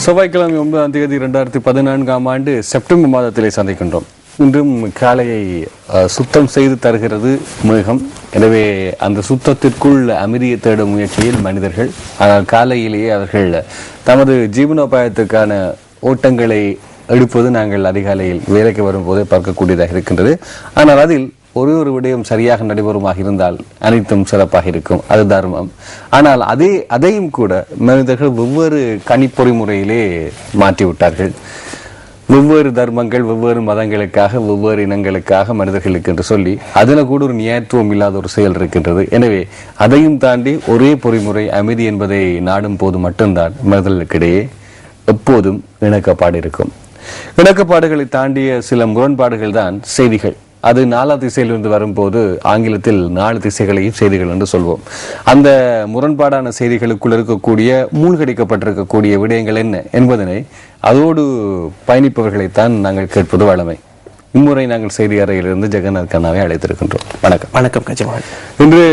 செவ்வாய்க்கிழமை 9ஆம் தேதி 2014ஆம் ஆண்டு செப்டம்பர் மாதத்திலே சந்திக்கின்றோம். இன்றும் காலையை சுத்தம் செய்து தருகிறது மேகம். எனவே அந்த சுத்தத்திற்குள் அமைதியை தேடும் முயற்சியில் மனிதர்கள். ஆனால் காலையிலேயே அவர்கள் தமது ஜீவனோபாயத்துக்கான ஓட்டங்களை எடுப்பது நாங்கள் அதிகாலையில் வேலைக்கு வரும்போதே பார்க்கக்கூடியதாக இருக்கின்றது. ஆனால் அதில் ஒரு விடயம் சரியாக நடைபெறுமாக இருந்தால் அனைத்தும் சிறப்பாக இருக்கும். அது தர்மம். ஆனால் அதையும் கூட மனிதர்கள் வெவ்வேறு கணிப்பொறிமுறையிலே மாற்றிவிட்டார்கள். வெவ்வேறு தர்மங்கள், வெவ்வேறு மதங்களுக்காக, வெவ்வேறு இனங்களுக்காக மனிதர்களுக்கு என்று சொல்லி அதில் கூட ஒரு நியாயத்துவம் இல்லாத ஒரு செயல் இருக்கின்றது. எனவே அதையும் தாண்டி ஒரே பொறிமுறை அமைதி என்பதை நாடும் போது மட்டும்தான் மனிதர்களுக்கிடையே எப்போதும் இணக்கப்பாடு இருக்கும். இணக்கப்பாடுகளை தாண்டிய சில முரண்பாடுகள் தான் செய்திகள். அது 4 திசையிலிருந்து வரும்போது ஆங்கிலத்தில் 4 திசைகளையும் செய்திகள் என்று சொல்வோம். அந்த முரண்பாடான செய்திகளுக்குள் இருக்கக்கூடிய மூழ்கடிக்கப்பட்டிருக்கக்கூடிய விடயங்கள் என்ன என்பதனை அதோடு பயணிப்பவர்களைத்தான் நாங்கள் கேட்பது வழமை. இம்முறை நாங்கள் செய்தி அறையிலிருந்து ஜெகநாத் கண்ணாவை அழைத்திருக்கின்றோம். வணக்கம். வணக்கம் கஜமான். இன்று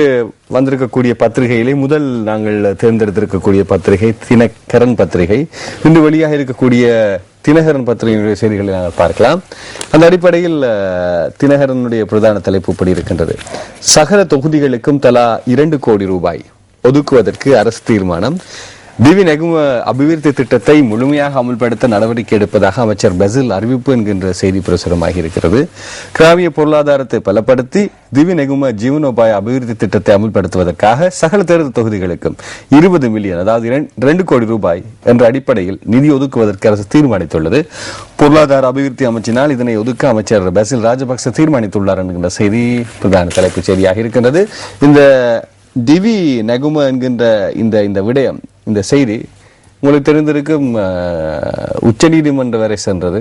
வந்திருக்கக்கூடிய பத்திரிகையிலே முதல் நாங்கள் தேர்ந்தெடுத்திருக்கக்கூடிய பத்திரிகை தினகரன் பத்திரிகை. இன்று வெளியாக இருக்கக்கூடிய தினகரன் பத்திரிகையினுடைய செய்திகளை நாங்கள் பார்க்கலாம். அந்த அடிப்படையில் தினகரனுடைய பிரதான தலைப்புப்படி இருக்கின்றது. சகல தொகுதிகளுக்கும் தலா 2 கோடி ரூபாய் ஒதுக்குவதற்கு அரசு தீர்மானம். திவி நெகும அபிவிருத்தி திட்டத்தை முழுமையாக அமுல்படுத்த நடவடிக்கை எடுப்பதாக அமைச்சர் பசில் அறிவிப்பு என்கின்ற செய்தி பிரசுரமாகி இருக்கிறது. கிராமிய பொருளாதாரத்தை பலப்படுத்தி திவி நெகும ஜீவனோபாய அபிவிருத்தி திட்டத்தை அமுல்படுத்துவதற்காக சகல தேர்தல் தொகுதிகளுக்கும் 20 மில்லியன், அதாவது 2 கோடி ரூபாய் என்ற அடிப்படையில் நிதி ஒதுக்குவதற்கு அரசு தீர்மானித்துள்ளது. பொருளாதார அபிவிருத்தி அமைச்சினால் இதனை ஒதுக்க அமைச்சர் பசில் ராஜபக்ச தீர்மானித்துள்ளார் என்கின்ற செய்தி பிரதான தலைப்பு செய்தியாக இருக்கின்றது. இந்த திவி நெகும என்கின்ற இந்த விடயம், இந்த செய்தி உங்களுக்கு தெரிந்திருக்கும். உச்ச நீதிமன்றம் வரை சென்றது.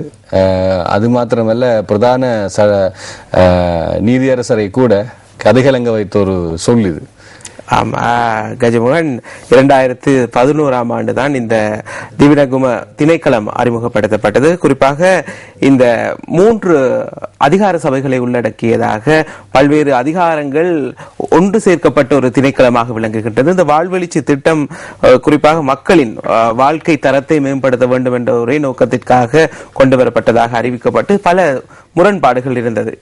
அது மாத்திரமல்ல, பிரதான நீதியரசரை கூட கதைகலங்க வைத்த ஒரு சொல் இது. ஆமா கஜமோகன், 2011ஆம் ஆண்டு தான் இந்த திவிநகும திணைக்களம் அறிமுகப்படுத்தப்பட்டது. குறிப்பாக இந்த 3 அதிகார சபைகளை உள்ளடக்கியதாக பல்வேறு அதிகாரங்கள் ஒன்று சேர்க்கப்பட்ட ஒரு திணைக்களமாக விளங்குகின்றது. இந்த வாழ்வெளிச்சி திட்டம் குறிப்பாக மக்களின் வாழ்க்கை தரத்தை மேம்படுத்த வேண்டும் என்ற ஒரே நோக்கத்திற்காக கொண்டு வரப்பட்டதாக அறிவிக்கப்பட்டு பல முரண்பாடுகள் இருந்தது.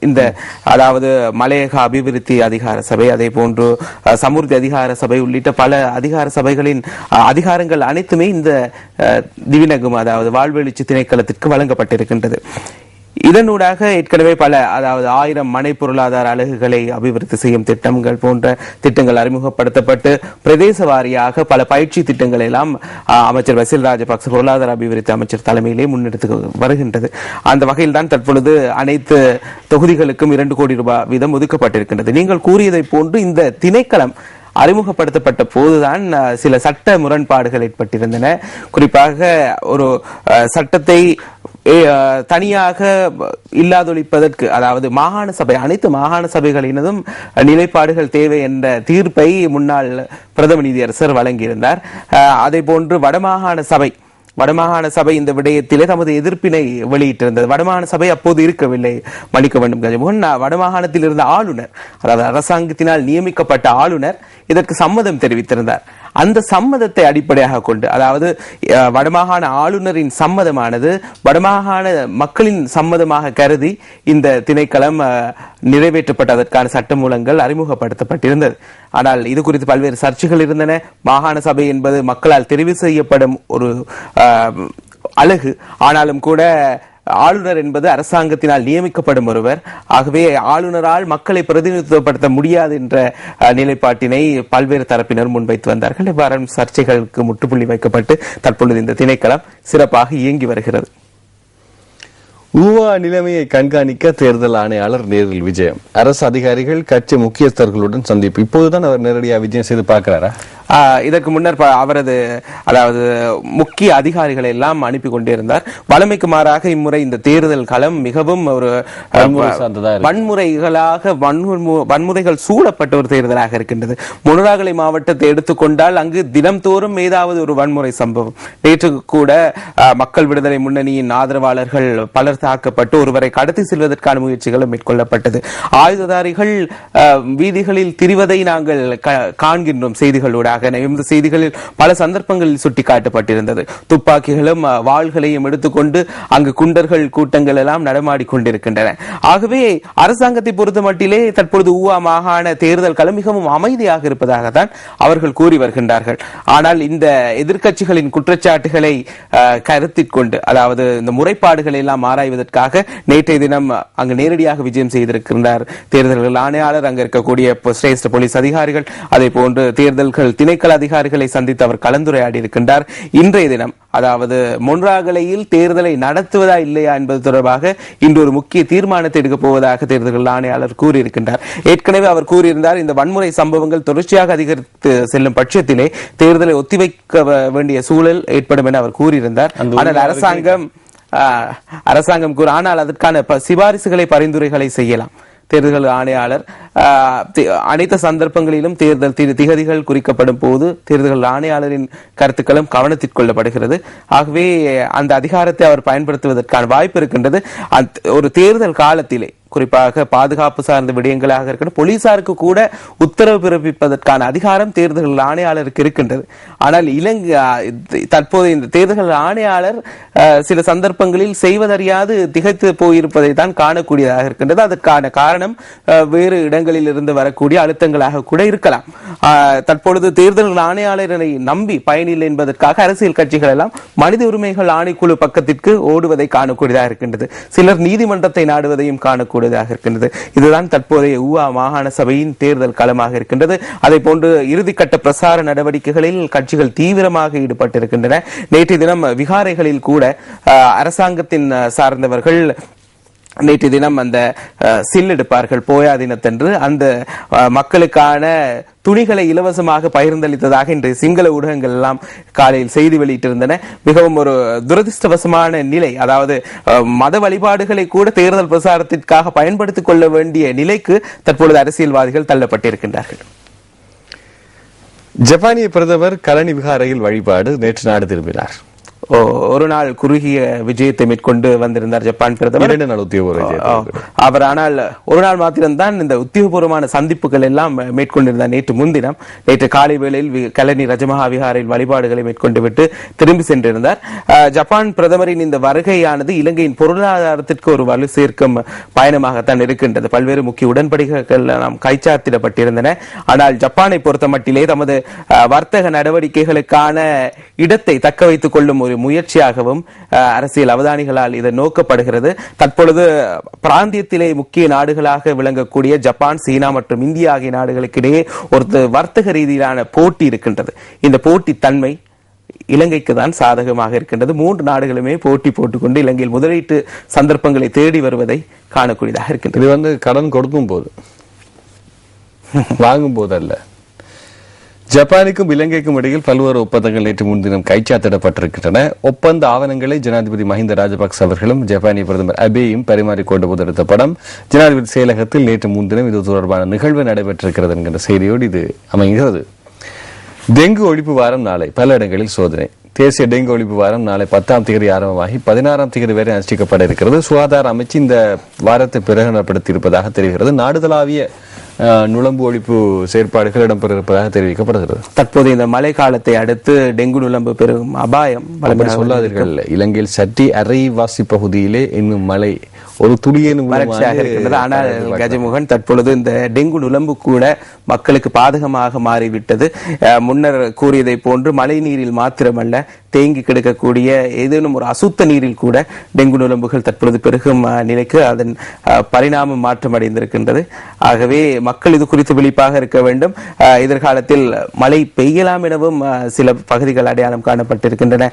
அதாவது மலையக அபிவிருத்தி அதிகார சபை, அதே போன்று சமுர்த்தி அதிகார சபை உள்ளிட்ட பல அதிகார சபைகளின் அதிகாரங்கள் அனைத்துமே இந்த திவிநகும, அதாவது வாழ்வெளிச்சி திணைக்களத்திற்கு வழங்கப்பட்டிருக்கின்றது. இதனூடாக ஏற்கனவே அதாவது 1000 மனை பொருளாதார அலகுகளை அபிவிருத்தி செய்யும் திட்டங்கள் போன்ற திட்டங்கள் அறிமுகப்படுத்தப்பட்டு பிரதேச வாரியாக பல பயிற்சி திட்டங்கள் எல்லாம் அமைச்சர் பசில் ராஜபக்ச பொருளாதார அபிவிருத்தி அமைச்சர் தலைமையிலே முன்னெடுத்து வருகின்றது. அந்த வகையில் தான் தற்பொழுது அனைத்து தொகுதிகளுக்கும் 2 கோடி ரூபாய் வீதம் ஒதுக்கப்பட்டிருக்கின்றது. நீங்கள் கூறியதை போன்று இந்த திணைக்களம் அறிமுகப்படுத்தப்பட்ட போதுதான் சில சட்ட முரண்பாடுகள் ஏற்பட்டிருந்தன. குறிப்பாக ஒரு சட்டத்தை தனியாக இல்லாதொழிப்பதற்கு, அதாவது மாகாண சபை, அனைத்து மாகாண சபைகளினதும் நிலைப்பாடுகள் தேவை என்ற தீர்ப்பை முன்னாள் பிரதம நீதியரசர் வழங்கியிருந்தார். அதே போன்று வடமாகாண சபை இந்த விடயத்திலே தமது எதிர்ப்பினை வெளியிட்டிருந்தது. வடமாகாண சபை அப்போது இருக்கவில்லை, மன்னிக்க வேண்டும் கஜமோகன். வடமாகாணத்தில் இருந்த ஆளுநர், அதாவது அரசாங்கத்தினால் நியமிக்கப்பட்ட ஆளுநர் இதற்கு சம்மதம் தெரிவித்திருந்தார். அந்த சம்மதத்தை அடிப்படையாக கொண்டு, அதாவது வடமாகாண ஆளுநரின் சம்மதமானது வடமாகாண மக்களின் சம்மதமாக கருதி இந்த திணைக்களம் நிறைவேற்றப்பட்டதற்கான சட்டமூலங்கள் அறிமுகப்படுத்தப்பட்டிருந்தது. ஆனால் இது குறித்து பல்வேறு சர்ச்சைகள் இருந்தன. மாகாண சபை என்பது மக்களால் தெரிவு செய்யப்படும் ஒரு அலகு. ஆனாலும் கூட ஆளுநர் என்பது அரசாங்கத்தினால் நியமிக்கப்படும் ஒருவர். ஆகவே ஆளுநரால் மக்களை பிரதிநிதித்துவப்படுத்த முடியாது என்ற நிலைப்பாட்டினை பல்வேறு தரப்பினர் முன்வைத்து வந்தார்கள். இவ்வாறு சர்ச்சைகளுக்கு முற்றுப்புள்ளி வைக்கப்பட்டு தற்பொழுது இந்த திணைக்களம் சிறப்பாக இயங்கி வருகிறது. ஊவா நிலைமையை கண்காணிக்க தேர்தல் ஆணையாளர் நேரில் விஜயம். அரசு அதிகாரிகள், கட்சி முக்கியஸ்தர்களுடன் சந்திப்பு. இப்போதுதான் அவர் நேரடியாக விஜயம் செய்து பார்க்கிறாரா? இதற்கு முன்னர் அவரது, அதாவது முக்கிய அதிகாரிகளை எல்லாம் அனுப்பி கொண்டிருந்தார். வழமைக்கு மாறாக இம்முறை இந்த தேர்தல் களம் மிகவும் ஒரு வன்முறைகள் சூழப்பட்ட ஒரு தேர்தலாக இருக்கின்றது. முனராகலை மாவட்டத்தை எடுத்துக்கொண்டால் அங்கு தினம்தோறும் ஏதாவது ஒரு வன்முறை சம்பவம். நேற்று கூட மக்கள் விடுதலை முன்னணியின் ஆதரவாளர்கள் பலர் தாக்கப்பட்டு ஒருவரை கடத்தி செல்வதற்கான முயற்சிகளும் மேற்கொள்ளப்பட்டது. ஆயுததாரிகள் வீதிகளில் திரிவதை நாங்கள் காண்கின்றோம் செய்திகளூடாக. வருவதாக இந்த செய்திகளில் பல சந்தர்ப்பங்களில் சுட்டிக்காட்டப்பட்டிருந்தது. துப்பாக்கிகளும் வாள்களையும் எடுத்துக்கொண்டு அங்கு குண்டர்கள் கூட்டங்கள் எல்லாம் நடமாடிக்கொண்டிருக்கின்றன. ஆகவே அரசாங்கத்தை பொறுத்த மட்டிலே தற்பொழுது ஊவா மாகாண தேர்தல் களம் மிகவும் அமைதியாக இருப்பதாகத்தான் அவர்கள் கூறி வருகின்றார்கள். ஆனால் இந்த எதிர்க்கட்சிகளின் குற்றச்சாட்டுகளை கருத்தில் கொண்டு, அதாவது இந்த முறைப்பாடுகளை எல்லாம் ஆராய்வதற்காக நேற்றைய தினம் அங்கு நேரடியாக விஜயம் செய்திருக்கின்றார் தேர்தல்கள் ஆணையாளர். அங்கு இருக்கக்கூடிய சிரேஷ்ட போலீஸ் அதிகாரிகள், அதே போன்று தேர்தல்கள் திணைக்கள அதிகாரிகளை சந்தித்து அவர் கலந்துரையாடி இருக்கின்றார். இன்றைய தினம், அதாவது மொன்றாகலையில் தேர்தலை நடத்துவதா இல்லையா என்பது தொடர்பாக இன்று ஒரு முக்கிய தீர்மானத்தை எடுக்கப் போவதாக தேர்தல்கள் ஆணையாளர் கூறியிருக்கின்றார். ஏற்கனவே அவர் கூறியிருந்தார், இந்த வன்முறை சம்பவங்கள் தொடர்ச்சியாக அதிகரித்து செல்லும் பட்சத்திலே தேர்தலை ஒத்திவைக்க வேண்டிய சூழல் ஏற்படும் என அவர் கூறியிருந்தார். ஆனால் அரசாங்கம் கூற, ஆனால் அதற்கான சிபாரிசுகளை பரிந்துரைகளை செய்யலாம். தேர்தல் ஆணையாளர் அனைத்து சந்தர்ப்பங்களிலும் தேர்தல் திகதிகள் குறிக்கப்படும் போது தேர்தல் ஆணையாளரின் கருத்துக்களும் கவனத்தில் கொள்ளப்படுகிறது. ஆகவே அந்த அதிகாரத்தை அவர் பயன்படுத்துவதற்கான வாய்ப்பு இருக்கின்றது. ஒரு தேர்தல் காலத்திலே குறிப்பாக பாதுகாப்பு சார்ந்த விடயங்களாக இருக்கட்டும், போலீசாருக்கு கூட உத்தரவு பிறப்பிப்பதற்கான அதிகாரம் தேர்தல் ஆணையாளருக்கு இருக்கின்றது. ஆனால் தற்போது இந்த தேர்தல் ஆணையாளர் சில சந்தர்ப்பங்களில் செய்வதறியாது திகைத்து போயிருப்பதை தான் காணக்கூடியதாக இருக்கின்றது. அதற்கான காரணம் வேறு இடங்களில் இருந்து வரக்கூடிய அழுத்தங்களாக கூட இருக்கலாம். தற்பொழுது தேர்தல் ஆணையாளரை நம்பி பயனில்லை என்பதற்காக அரசியல் கட்சிகள் எல்லாம் மனித உரிமைகள் ஆணைக்குழு பக்கத்திற்கு ஓடுவதை காணக்கூடியதாக இருக்கின்றது. சிலர் நீதிமன்றத்தை நாடுவதையும் காணக்கூடிய இருக்கின்றது. இதுதான் தற்போதைய ஊவா மாகாண சபையின் தேர்தல் களமாக இருக்கின்றது. அதை போன்று இறுதிக்கட்ட பிரசார நடவடிக்கைகளில் கட்சிகள் தீவிரமாக ஈடுபட்டிருக்கின்றன. நேற்றைய தினம் விகாரைகளில் கூட அரசாங்கத்தின் சார்ந்தவர்கள் நேற்று தினம் அந்த சில் எடுப்பார்கள் போயா தினத்தன்று அந்த மக்களுக்கான துணிகளை இலவசமாக பகிர்ந்தளித்ததாக இன்று சிங்கள ஊடகங்கள் எல்லாம் காலையில் செய்தி வெளியிட்டிருந்தன. மிகவும் ஒரு துரதிருஷ்டவசமான நிலை. அதாவது மத வழிபாடுகளை கூட தேர்தல் பிரசாரத்திற்காக பயன்படுத்திக் கொள்ள வேண்டிய நிலைக்கு தற்பொழுது அரசியல்வாதிகள் தள்ளப்பட்டிருக்கின்றார்கள். ஜப்பானிய பிரதமர் கலனி விகாரையில் வழிபாடு, நேற்று நாடு திரும்பினார். ஒரு நாள் குறுகிய விஜயத்தை மேற்கொண்டு வந்திருந்தார் ஜப்பான் பிரதமர். அவர் ஆனால் ஒரு நாள் மாத்திரம்தான் இந்த உத்தியோகபூர்வமான சந்திப்புகள் எல்லாம் மேற்கொண்டிருந்தார். நேற்று முன்தினம், நேற்று காலை வேளையில் கலனி ரஜமஹா விஹாரில் வழிபாடுகளை மேற்கொண்டு விட்டு திரும்பி சென்றிருந்தார். ஜப்பான் பிரதமரின் இந்த வருகையானது இலங்கையின் பொருளாதாரத்திற்கு ஒரு வலு சேர்க்கும் பயணமாகத்தான் இருக்கின்றது. பல்வேறு முக்கிய உடன்படிக்கைகள் நாம் கைச்சாத்திடப்பட்டிருந்தன. ஆனால் ஜப்பானை பொறுத்த மட்டிலே தமது வர்த்தக நடவடிக்கைகளுக்கான இடத்தை தக்க வைத்துக் கொள்ளும் ஒரு முயற்சியாகவும் அரசியல் அவதானிகளால் இது நோக்கப்படுகிறது. தற்பொழுது பிராந்தியத்திலே முக்கிய நாடுகளாக விளங்கக்கூடிய ஜப்பான், சீனா மற்றும் இந்தியா ஆகிய நாடுகளுக்கு இடையே ஒரு வர்த்தக ரீதியிலான போட்டி இருக்கின்றது. இந்த போட்டி தன்மை இலங்கைக்கு தான் சாதகமாக இருக்கின்றது. 3 நாடுகளுமே போட்டி போட்டுக்கொண்டு இலங்கையில் முதலீட்டு சந்தர்ப்பங்களை தேடி வருவதை காணக்கூடியதாக இருக்கின்றது. இது கடன் கொடுக்கும் போது, வாங்கும் போது அல்ல. ஜப்பானுக்கும் இலங்கைக்கும் இடையில் பல்வேறு ஒப்பந்தங்கள் நேற்று முன்தினம் கைச்சாத்திடப்பட்டிருக்கின்றன. ஒப்பந்த ஆவணங்களை ஜனாதிபதி மஹிந்த ராஜபக்ச அவர்களும் ஜப்பானிய பிரதமர் அபேயும் பரிமாறிக்கொண்ட போது எடுத்த படம் ஜனாதிபதி செயலகத்தில் நேற்று முன்தினம் இது தொடர்பான நிகழ்வு நடைபெற்றிருக்கிறது என்கின்ற செய்தியோடு இது அமைகிறது. டெங்கு ஒழிப்பு வாரம் நாளை பல இடங்களில் சோதனை. தேசிய டெங்கு ஒழிப்பு வாரம் நாளை 10ஆம் தேதி ஆரம்பமாகி 16ஆம் தேதி வரை அனுஷ்டிக்கப்பட இருக்கிறது. சுகாதார அமைச்சு இந்த வாரத்தை பிரகடனப்படுத்தி இருப்பதாக தெரிகிறது. நாடுதளாவிய நுளம்பு ஒழிப்பு செயற்பாடுகள் இடம்பெற இருப்பதாக தெரிவிக்கப்படுகிறது. தற்போது இந்த மழை காலத்தை அடுத்து டெங்கு நுளம்பு பெருகும் அபாயம் சொல்லாதீர்கள். இலங்கையில் சட்டி அரைவாசி பகுதியிலே இன்னும் மழை ஒரு துளியேனும் வறட்சியாக இருக்கின்றது. ஆனால் கஜமுகன், தற்பொழுது இந்த டெங்கு நுளம்பு கூட மக்களுக்கு பாதகமாக மாறிவிட்டது. முன்னர் கூறியதை போன்று மழை நீரில் மாத்திரமல்ல, தேங்கி கிடக்கக்கூடிய ஏதேனும் ஒரு அசுத்த நீரில் கூட டெங்கு நுளம்புகள் தற்பொழுது பெருகும் நிலைக்கு அதன் பரிணாமம் மாற்றம் அடைந்திருக்கின்றது. ஆகவே மக்கள் இது குறித்து விழிப்பாக இருக்க வேண்டும். எதிர்காலத்தில் மழை பெய்யலாம் எனவும் சில பகுதிகள் அடையாளம் காணப்பட்டிருக்கின்றன.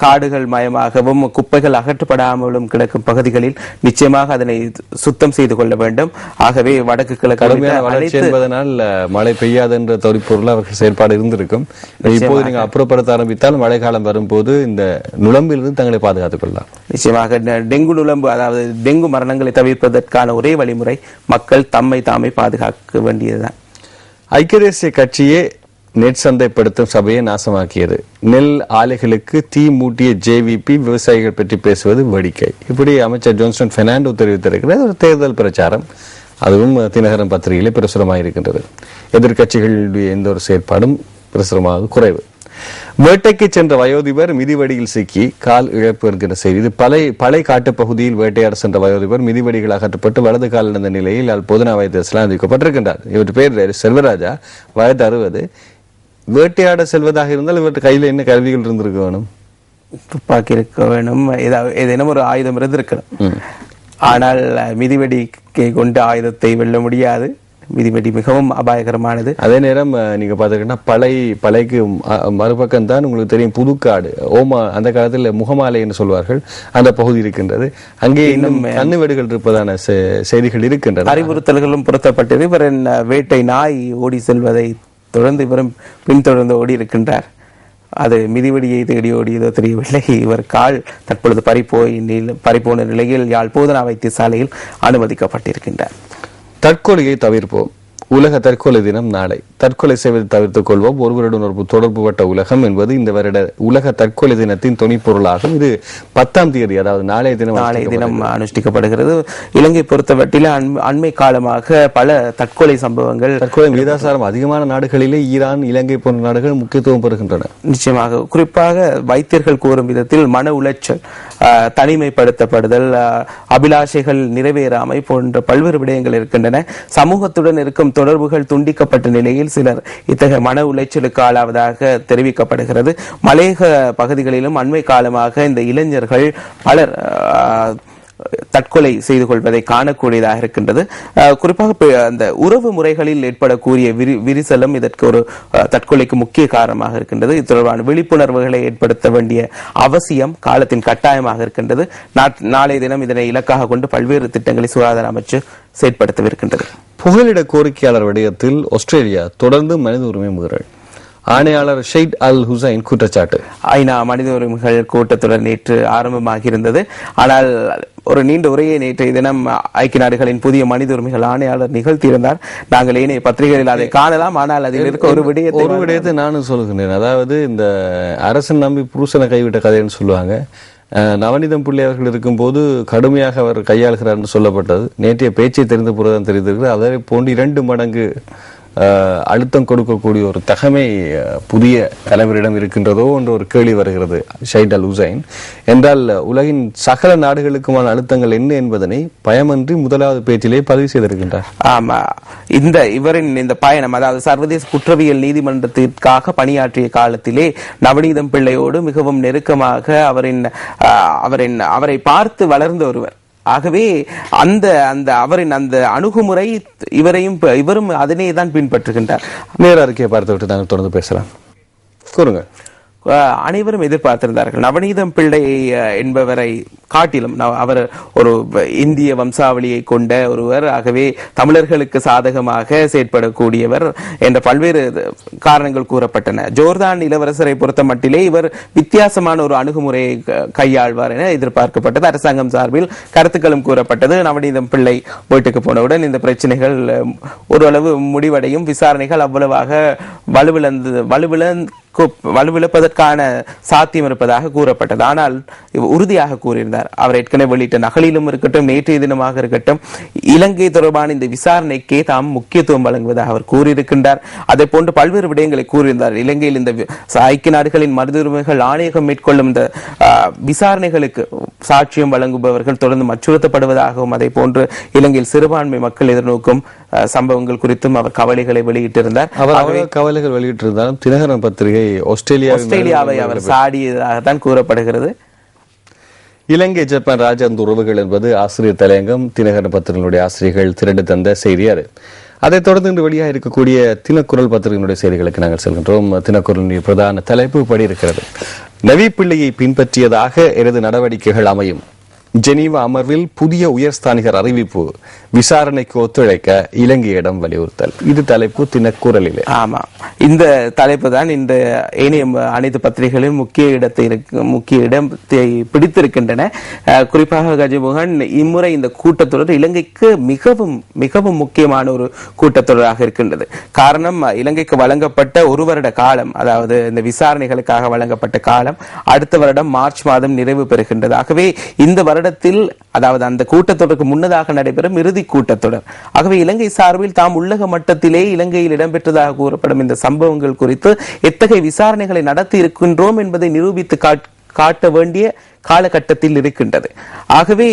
காடுகள் மயமாகவும் குப்பைகள் அகற்றப்படாமலும் கிடக்கும் பகுதிகளில் நிச்சயமாக அதனை சுத்தம் செய்து கொள்ள வேண்டும். ஆகவே வடக்கு கிழக்கு என்பதனால் மழை பெய்யாது என்ற தொழிற்பொருள் அவர்கள் செயற்பாடு இருந்திருக்கும். இப்போது நீங்க அப்புறப்படுத்த ஆரம்பித்தால் மழை காலம் வரும்போது இந்த நுளம்பிலிருந்து தங்களை பாதுகாத்துக் கொள்ளலாம். நிச்சயமாக டெங்கு நுளம்பு, அதாவது டெங்கு மரணங்களை தவிர்ப்பதற்கான ஒரே வழிமுறை மக்கள் தம்மை தாமே பாதுகாக்க வேண்டியதுதான். ஐக்கிய தேசிய கட்சியே நெட் சந்தைப்படுத்தும் சபையை நாசமாக்கியது. நெல் ஆலைகளுக்கு தீ மூட்டிய ஜேவிபி விவசாயிகள் பற்றி பேசுவது வேடிக்கை. இப்படி அமைச்சர் ஜோன்சன் பெர்னாண்டோ தெரிவித்திருக்கிறது. ஒரு தேர்தல் பிரச்சாரம், அதுவும் தினகரன் பத்திரிகையிலே பிரசுரமாக இருக்கின்றது. எதிர்கட்சிகளுடைய எந்த ஒரு செயற்பாடும் பிரசுரமாவது குறைவு. வேட்டைக்கு சென்ற வயோதிபர் மிதிவடியில் சிக்கி கால் இழப்பு என்கிற செய்தி. இது பழைய காட்டுப் பகுதியில் வேட்டையாட சென்ற வயோதிபர் மிதிவடிகள் அகற்றப்பட்டு வலது கால் இழந்த நிலையில் பொதுநா வைத்தியத்தில் அறிவிக்கப்பட்டிருக்கின்றார். இவர் பேர் செல்வராஜா, வயது 60. வேட்டையாட செல்வதாக இருந்தால் இவற்றை கையில் என்ன கருவிகள் இருந்திருக்க வேணும்? துப்பாக்கி இருக்க வேணும், ஏதேனும் ஒரு ஆயுதம் இருந்திருக்கணும். ஆனால் மிதிவடிக்கை கொண்டு ஆயுதத்தை வெல்ல முடியாது. மிதிவடி மிகவும் அபாயகரமானது. அதே நேரம் நீங்க பாத்துக்கிட்டா பழைக்கு மறுபக்கம் தான் உங்களுக்கு தெரியும் புதுக்காடு, ஓமா, அந்த காலத்தில் முகமாலை என்று சொல்வார்கள், அந்த பகுதி இருக்கின்றது. அங்கே இன்னும் கண்ணுவெடுகள் இருப்பதான செய்திகள் இருக்கின்றன. அறிவுறுத்தல்களும் பொருத்தப்பட்டது. இவரின் வேட்டை நாய் ஓடி செல்வதை தொடர்ந்து இவரும் பின்தொடர்ந்து ஓடி இருக்கின்றார். அது மிதிவடியை தேடி ஓடியதோ தெரியவில்லை. இவர் கால் தற்பொழுது பறிப்போன நிலையில் யாழ் போதனா வைத்தியசாலையில் அனுமதிக்கப்பட்டிருக்கின்றார். தற்கொலையை தவிர்ப்போம். உலக தற்கொலை தினம் நாளை. தற்கொலை செய்வதை தவிர்த்துக் கொள்வோம். ஒருவருடன் ஒரு தொடர்புபட்ட உலகம் என்பது இந்த வருட உலக தற்கொலை தினத்தின் துணைப்பொருளாகும். இது 10ஆம் தேதி, அதாவது நாளைய தினம் அனுஷ்டிக்கப்படுகிறது. இலங்கை பொறுத்தவரையில் அண்மை காலமாக பல தற்கொலை சம்பவங்கள், தற்கொலை விகிதாசாரம் அதிகமான நாடுகளிலே ஈரான், இலங்கை போன்ற நாடுகள் முக்கியத்துவம் பெறுகின்றன. நிச்சயமாக, குறிப்பாக வைத்தியர்கள் கூறும் விதத்தில் மன உளைச்சல், தனிமைப்படுத்தப்படுதல், அபிலாஷைகள் நிறைவேறாமை போன்ற பல்வேறு விடயங்கள் இருக்கின்றன. சமூகத்துடன் இருக்கும் தொடர்புகள் துண்டிக்கப்பட்ட நிலையில் சிலர் இத்தகைய மன உளைச்சலுக்கு ஆளாவதாக தெரிவிக்கப்படுகிறது. மலையக பகுதிகளிலும் அண்மை காலமாக இந்த இளைஞர்கள் பலர் தற்கொலை செய்து கொள்வதை காணக்கூடியதாக இருக்கின்றது. குறிப்பாக அந்த உறவு முறைகளில் ஏற்படக்கூடிய விரிசலும் இதற்கு ஒரு தற்கொலைக்கு முக்கிய காரணமாக இருக்கின்றது. இது தொடர்பான விழிப்புணர்வுகளை ஏற்படுத்த வேண்டிய அவசியம் காலத்தின் கட்டாயமாக இருக்கின்றது. நாளைய தினம் இதனை இலக்காக கொண்டு பல்வேறு திட்டங்களை சுகாதார அமைச்சு செயற்படுத்தவிருக்கின்றது. புகலிட கோரிக்கையாளர் விடயத்தில் ஆஸ்திரேலியா தொடர்ந்து மனித உரிமை மீறல். ஆணையாளர் ஷெய்ட் அல் ஹுசைன் குற்றச்சாட்டு. ஐநா மனித உரிமைகள் கூட்டத்தொடர் நேற்று ஆரம்பமாகியிருந்தது. ஆனால் ஒரு நீண்ட உரையை நேற்றைய தினம் ஐக்கிய நாடுகளின் புதிய மனித உரிமைகள் ஆணையாளர் நிகழ்த்தியிருந்தார். நாங்கள் ஏனைய பத்திரிகைகளில் அதை காணலாம். ஆனால் அதில் இருக்க ஒரு விடயத்தை நானும் சொல்லுகிறேன். அதாவது இந்த அரசன் நம்பி புருஷனை கைவிட்ட கதைன்னு சொல்லுவாங்க. நவநீதம் பிள்ளை அவர்கள் இருக்கும்போது கடுமையாக அவர் கையாளுகிறார் என்று சொல்லப்பட்டது. நேற்றைய பேச்சை தெரிந்து போறதான் தெரிந்திருக்கிறது. அதை போன்று 2 மடங்கு அழுத்தம் கொடுக்கக்கூடிய ஒரு தகமை புதிய தலைவரிடம் இருக்கின்றதோ என்ற ஒரு கேள்வி வருகிறது. ஷைட் அல் ஹுசைன் என்றால் உலகின் சகல நாடுகளுக்குமான அழுத்தங்கள் என்ன என்பதனை பயமின்றி முதலாவது பேச்சிலே பதிவு செய்திருக்கின்றார். ஆமா, இவரின் இந்த பயணம், அதாவது சர்வதேச குற்றவியல் நீதிமன்றத்திற்காக பணியாற்றிய காலத்திலே நவநீதம் பிள்ளையோடு மிகவும் நெருக்கமாக அவரை பார்த்து வளர்ந்த ஒருவர். ஆகவே அவரின் அந்த அணுகுமுறை இவரும் அதனை தான் பின்பற்றுகின்றார். நேர அறிக்கையை பார்த்துவிட்டு நாங்கள் தொடர்ந்து பேசலாம். கூறுங்க. அனைவரும் எதிர்பார்த்திருந்தார்கள். நவநீதம் பிள்ளை என்பவரை காட்டிலும் அவர் ஒரு இந்திய வம்சாவளியை கொண்ட ஒருவர், ஆகவே தமிழர்களுக்கு சாதகமாக செயற்படக்கூடியவர் என்ற பல்வேறு காரணங்கள் கூறப்பட்டன. ஜோர்தான் இளவரசரை பொறுத்த மட்டிலே இவர் வித்தியாசமான ஒரு அணுகுமுறையை கையாள்வார் என எதிர்பார்க்கப்பட்டது. அரசாங்கம் சார்பில் கருத்துக்களும் கூறப்பட்டது. நவநீதம் பிள்ளை வீட்டுக்கு போனவுடன் இந்த பிரச்சனைகள் ஓரளவு முடிவடையும், விசாரணைகள் அவ்வளவாக வலுவிழப்பதற்கான சாத்தியம் இருப்பதாக கூறப்பட்டது. ஆனால் உறுதியாக கூறியிருந்தார். அவர் ஏற்கனவே வெளியிட்ட நகலிலும் இருக்கட்டும், நேற்றைய தினமாக இருக்கட்டும், இலங்கை தொடர்பான இந்த விசாரணைக்கே தாம் முக்கியத்துவம் வழங்குவதாக அவர் கூறியிருக்கின்றார். அதை போன்று பல்வேறு விடயங்களை கூறியிருந்தார். இலங்கையில் இந்த ஐக்கிய நாடுகளின் மனித உரிமைகள் ஆணையகம் மேற்கொள்ளும் இந்த விசாரணைகளுக்கு சாட்சியம் வழங்குபவர்கள் தொடர்ந்து அச்சுறுத்தப்படுவதாகவும், அதை போன்று இலங்கையில் சிறுபான்மை மக்கள் எதிர்நோக்கும் சம்பவங்கள் குறித்தும் அவர் கவலைகளை வெளியிட்டிருந்தார். கவலைகள் வெளியிட்டிருந்தாலும் தினகரன் பத்திரிகை ஆஸ்திரேலியாவை அவர் சாடியதாகத்தான் கூறப்படுகிறது. இலங்கை ஜப்பான் ராஜாந்த உறவுகள் என்பது ஆசிரியர் தலையங்கம். தினகரன் பத்திரிகைகளுடைய ஆசிரியர்கள் திரண்டு தந்த செய்தி அது. அதைத் தொடர்ந்து இன்று வெளியாக இருக்கக்கூடிய தினக்குரல் பத்திரிகையினுடைய செய்திகளுக்கு நாங்கள் செல்கின்றோம். தினக்குரலுடைய பிரதான தலைப்பு இப்படி இருக்கிறது. நவி பிள்ளையை பின்பற்றியதாக எனது நடவடிக்கைகள் அமையும். ஜெனீவா அமர்வில் புதிய உயர்ஸ்தானிகர் அறிவிப்பு. விசாரணைக்கு ஒத்துழைக்க இலங்கையிடம் வலியுறுத்தல். இது தலைப்பு தினக்குரலிலே. ஆமா, இந்த தலைப்பு தான் இந்த ஏனைய அனைத்து பத்திரிகைகளிலும் முக்கிய இடத்தை பிடித்திருக்கின்றன. குறிப்பாக கஜமுகன் இம்முறை இந்த கூட்டத்தொடர் இலங்கைக்கு மிகவும் மிகவும் முக்கியமான ஒரு கூட்டத்தொடராக இருக்கின்றது. காரணம், இலங்கைக்கு வழங்கப்பட்ட 1 வருட காலம், அதாவது இந்த விசாரணைகளுக்காக வழங்கப்பட்ட காலம் அடுத்த வருடம் மார்ச் மாதம் நிறைவு பெறுகின்றது. ஆகவே இந்த வருடம் வருடத்தில், அதாவது அந்த கூட்டத்தொடருக்கு முன்னதாக நடைபெறும் இறுதி கூட்டத்தொடர். ஆகவே இலங்கை சார்பில் தாம் உள்ளக மட்டத்திலே இலங்கையில் இடம்பெற்றதாக கூறப்படும் இந்த சம்பவங்கள் குறித்து எத்தகைய விசாரணைகளை நடத்தி இருக்கின்றோம் என்பதை நிரூபித்து காட்ட வேண்டிய காலகட்டத்தில் இருக்கின்றது. ஆகவே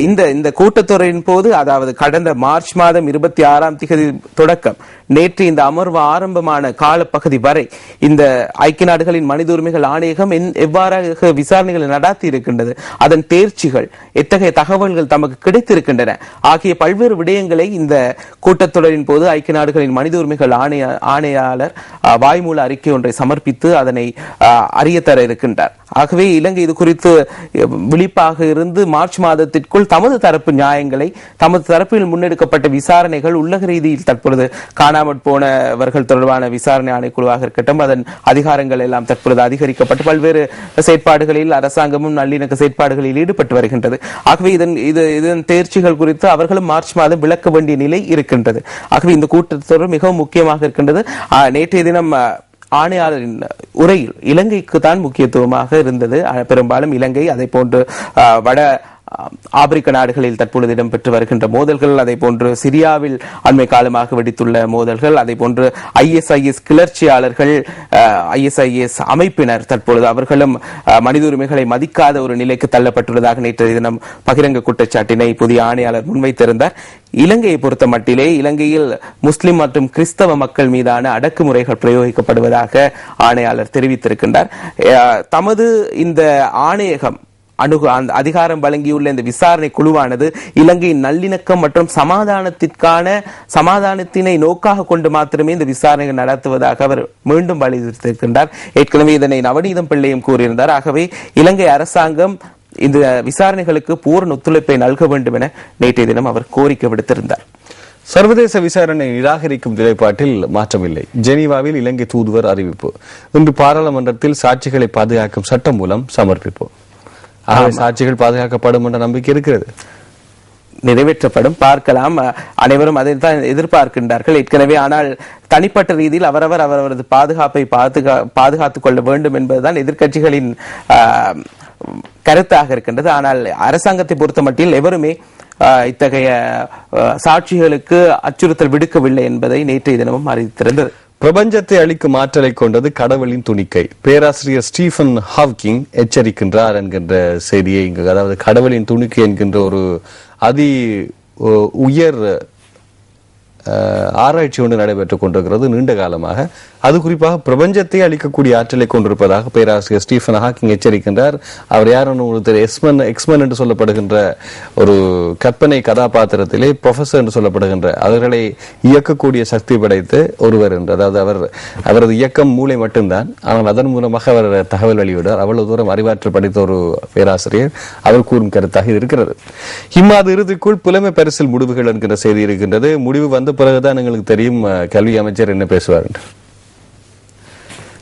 இந்த கூட்டத்தொடரின் போது, அதாவது கடந்த மார்ச் மாதம் 26ஆம் தேதி தொடக்கம் நேற்று இந்த அமர்வு ஆரம்பமான காலப்பகுதி வரை இந்த ஐக்கிய நாடுகளின் மனித உரிமைகள் ஆணையகம் எவ்வாறாக விசாரணைகளை நடத்தி இருக்கின்றது, அதன் தேர்ச்சிகள், எத்தகைய தகவல்கள் தமக்கு கிடைத்திருக்கின்றன ஆகிய பல்வேறு விடயங்களை இந்த கூட்டத்தொடரின் போது ஐக்கிய நாடுகளின் மனித உரிமைகள் ஆணையாளர் வாய்மூல அறிக்கை ஒன்றை சமர்ப்பித்து அதனை அறிய தர இருக்கின்றார். ஆகவே இலங்கை இது குறித்து விழிப்பாக இருந்து மார்ச் மாதத்திற்குள் தமது தரப்பு நியாயங்களை, தமது தரப்பில் முன்னெடுக்கப்பட்ட விசாரணைகள், உள்ளக ரீதியில் தற்பொழுது காணாமற் போனவர்கள் தொடர்பான விசாரணை ஆணைக்குழுவாக இருக்கட்டும், அதன் அதிகாரங்கள் எல்லாம் தற்பொழுது அதிகரிக்கப்பட்டு பல்வேறு செயற்பாடுகளில் அரசாங்கமும் நல்லிணக்க செயற்பாடுகளில் ஈடுபட்டு வருகின்றது. ஆகவே இதன் தேர்ச்சிகள் குறித்து அவர்களும் மார்ச் மாதம் விளக்க வேண்டிய நிலை இருக்கின்றது. ஆகவே இந்த கூட்டத்தொடர் மிகவும் முக்கியமாக இருக்கின்றது. நேற்றைய தினம் ஆணையாளரின் உரையில் இலங்கைக்கு தான் முக்கியத்துவமாக இருந்தது. பெரும்பாலும் இலங்கை, அதை போன்று வட ஆப்பிரிக்க நாடுகளில் தற்பொழுது இடம்பெற்று வருகின்ற மோதல்கள், அதை போன்று சிரியாவில் அண்மை காலமாக வெடித்துள்ள மோதல்கள், அதை போன்று ISIS கிளர்ச்சியாளர்கள், ISIS அமைப்பினர் தற்பொழுது அவர்களும் மனித உரிமைகளை மதிக்காத ஒரு நிலைக்கு தள்ளப்பட்டுள்ளதாக நேற்று தினம் பகிரங்க குற்றச்சாட்டினை புதிய ஆணையாளர் முன்வைத்திருந்தார். இலங்கையை பொறுத்த மட்டிலே இலங்கையில் முஸ்லிம் மற்றும் கிறிஸ்தவ மக்கள் மீதான அடக்குமுறைகள் பிரயோகிக்கப்படுவதாக ஆணையாளர் தெரிவித்திருக்கின்றார். தமது இந்த ஆணையகம் அதிகாரம் வழங்கியுள்ள இந்த விசாரணை குழுவானது இலங்கையின் நல்லிணக்கம் மற்றும் சமாதானத்தினை நோக்காக கொண்டு மாத்திரமே இந்த விசாரணைகள் நடத்துவதாக அவர் மீண்டும் வலியுறுத்தியிருக்கின்றார். ஏற்கனவே இதனை நவநீதம் பிள்ளையும் கூறியிருந்தார். ஆகவே இலங்கை அரசாங்கம் இந்த விசாரணைகளுக்கு பூரண ஒத்துழைப்பை நல்க வேண்டும் என நேற்றைய தினம் அவர் கோரிக்கை விடுத்திருந்தார். சர்வதேச விசாரணை நிராகரிக்கும் நிலைப்பாட்டில் மாற்றமில்லை. ஜெனீவாவில் இலங்கை தூதுவர் அறிவிப்பு. இன்று பாராளுமன்றத்தில் சாட்சிகளை பாதுகாக்கும் சட்டம் மூலம் சமர்ப்பிப்போம். சாட்சிகள் பாதுகாக்கப்படும் என்ற நம்பிக்கை இருக்கிறது. நிறைவேற்றப்படும், பார்க்கலாம். அனைவரும் அதை தான் எதிர்பார்க்கின்றார்கள் ஏற்கனவே. ஆனால் தனிப்பட்ட ரீதியில் அவரது பாதுகாப்பை பாதுகாத்துக் கொள்ள வேண்டும் என்பதுதான் எதிர்க்கட்சிகளின் கருத்தாக இருக்கின்றது. ஆனால் அரசாங்கத்தை பொறுத்த மட்டில் எவருமே இத்தகைய சாட்சிகளுக்கு அச்சுறுத்தல் விடுக்கவில்லை என்பதை நேற்றைய தினமும் அறிவித்திருந்தது. பிரபஞ்சத்தை அளிக்கும் ஆற்றலை கொண்டது கடவுளின் துணிக்கை. பேராசிரியர் ஸ்டீஃபன் ஹாக்கிங் எச்சரிக்கின்றார் என்கின்ற செய்தியை இங்கு, அதாவது கடவுளின் துணிக்கை என்கின்ற ஒரு அதி உயர் ஆராய்ச்சி ஒன்று நடைபெற்றுக் கொண்டிருக்கிறது நீண்ட காலமாக. அது குறிப்பாக பிரபஞ்சத்தை அளிக்கக்கூடிய ஆற்றலை கொண்டிருப்பதாக பேராசிரியர் ஸ்டீஃபன் ஹாக்கிங் எச்சரிக்கின்றார். அவர் யாரும் எக்ஸ்மன் என்று சொல்லப்படுகின்ற ஒரு கற்பனை கதாபாத்திரத்திலே ப்ரொஃபசர் என்று சொல்லப்படுகின்ற அவர்களை இயக்கக்கூடிய சக்தி படைத்து ஒருவர் என்று, அதாவது அவரது இயக்கம் மூளை மட்டும்தான், ஆனால் அதன் மூலமாக அவர் தகவல் வெளியிடுவார். அவ்வளவு தூரம் அறிவாற்றல் படித்த ஒரு பேராசிரியர் அவர் கூறும் கருத்தாக இது இருக்கிறது. இம்மாத இறுதிக்குள் புலமை பரிசில் முடிவுகள் என்கிற செய்தி இருக்கின்றது. முடிவு வந்த பிறகுதான் எங்களுக்கு தெரியும் கல்வி அமைச்சர் என்ன பேசுவார் என்று.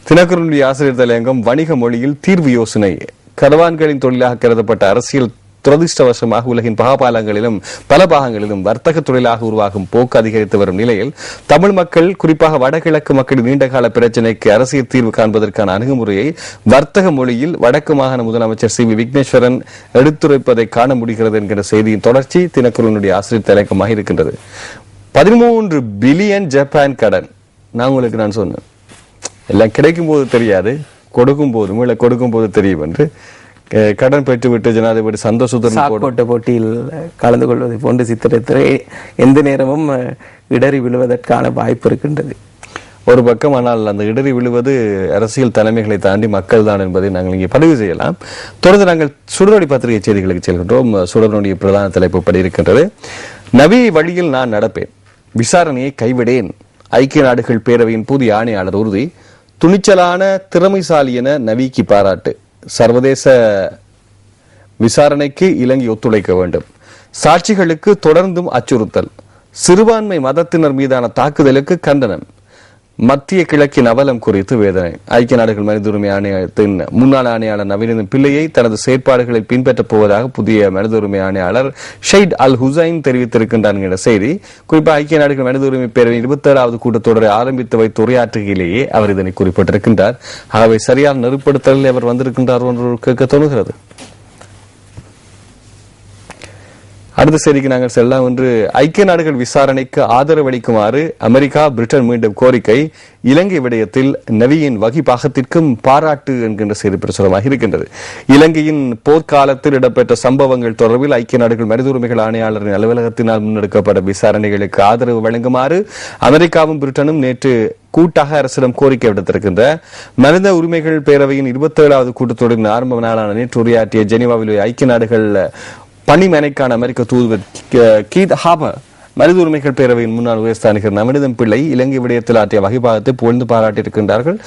தினகரனுடைய ஆசிரியர் தலையங்கம். வணிக மொழியில் தீர்வு யோசனை. கடவான்களின் தொழிலாக கருதப்பட்ட அரசியல் துரதிருஷ்டவசமாக உலகின் பல பாகங்களிலும் வர்த்தக தொழிலாக உருவாகும் போக்கு அதிகரித்து வரும் நிலையில் தமிழ் மக்கள், குறிப்பாக வடகிழக்கு மக்களின் நீண்டகால பிரச்சினைக்கு அரசியல் தீர்வு காண்பதற்கான அணுகுமுறையை வர்த்தக மொழியில் வடக்கு மாகாண முதலமைச்சர் CV விக்னேஸ்வரன் எடுத்துரைப்பதை காண முடிகிறது என்கிற செய்தியின் தொடர்ச்சி தினகரனுடைய ஆசிரியர் தலையங்கமாக இருக்கின்றது. 13 பில்லியன் ஜப்பான் கடன். நான் சொன்னேன், எல்லாம் கிடைக்கும் போது தெரியாது, கொடுக்கும் போது தெரியும் என்று. கடன் பெற்றுவிட்டு ஜனாதிபதி சந்தோஷத்துடன் போட்டியில் கலந்து கொள்வதை போன்று சித்திரத்தை எந்த நேரமும் இடறி விழுவதற்கான வாய்ப்பு இருக்கின்றது ஒரு பக்கம். ஆனால் அந்த இடறி விழுவது அரசியல் தலைமைகளை தாண்டி மக்கள் தான் என்பதை நாங்கள் இங்கே பதிவு செய்யலாம். தொடர்ந்து நாங்கள் சுடரொடி பத்திரிகை செய்திகளுக்கு செல்கின்றோம். சுடரொடிய பிரதான தலைப்பு படி இருக்கின்றது. நவி வழியில் நான் நடப்பேன், விசாரணையை கைவிடேன். ஐக்கிய நாடுகள் பேரவையின் புதிய ஆணையாளர் உறுதி. துணிச்சலான திறமைசாலி என நவிக்கு பாராட்டு. சர்வதேச விசாரணைக்கு இலங்கை ஒத்துழைக்க வேண்டும். சாட்சிகளுக்கு தொடர்ந்தும் அச்சுறுத்தல். சிறுபான்மை மதத்தினர் மீதான தாக்குதலுக்கு கண்டனம். மத்திய கிழக்கின் அவலம் குறித்து வேதனை. ஐக்கிய நாடுகள் மனித உரிமை ஆணையத்தின் முன்னாள் ஆணையாளர் நவீன பிள்ளையை தனது செயற்பாடுகளில் பின்பற்றப் போவதாக புதிய மனித உரிமை ஆணையாளர் ஷெய்ட் அல் ஹுசைன் தெரிவித்திருக்கின்றார் என்ற செய்தி. குறிப்பாக ஐக்கிய நாடுகள் மனித உரிமை பேரவை 27வது கூட்டத்தொடரை ஆரம்பித்து வைத்து உரையாற்றுகையிலேயே அவர் இதனை குறிப்பிட்டிருக்கின்றார். ஆகவே சரியான நெருப்படுத்தலில் அவர் வந்திருக்கின்றார் என்று கேட்க தோணுகிறது. அடுத்த செய்திக்கு நாங்கள் செல்லலாம். ஒன்று, ஐக்கிய நாடுகள் விசாரணைக்கு ஆதரவளிக்குமாறு அமெரிக்கா பிரிட்டன் மீண்டும் கோரிக்கை. இலங்கை விடயத்தில் நவியின் வகிபாகத்திற்கும் பாராட்டு என்கின்ற செய்தி பிரசுரமாக இருக்கின்றது. இலங்கையின் போர்க்காலத்தில் இடம்பெற்ற சம்பவங்கள் தொடர்பில் ஐக்கிய நாடுகள் மனித உரிமைகள் ஆணையாளரின் அலுவலகத்தினால் முன்னெடுக்கப்பட்ட விசாரணைகளுக்கு ஆதரவு வழங்குமாறு அமெரிக்காவும் பிரிட்டனும் நேற்று கூட்டாக அரசிடம் கோரிக்கை விடுத்திருக்கின்ற மனித உரிமைகள் பேரவையின் 27வது கூட்டத்தொடரின் ஆரம்ப நாளான நேற்று உரையாற்றிய ஜெனீவாவில் ஐக்கிய நாடுகள் பணிமனைக்கான அமெரிக்க தூதுவர் கீத் ஹாபர் மனித உரிமைகள் பேரவையின் முன்னாள் உயர்ஸ்தானிகர் நவனிதம் பிள்ளை இலங்கை விடயத்தில் ஆற்றிய வகைபாகத்தை புகழ்ந்து பாராட்டியிருக்கின்றார்கள்.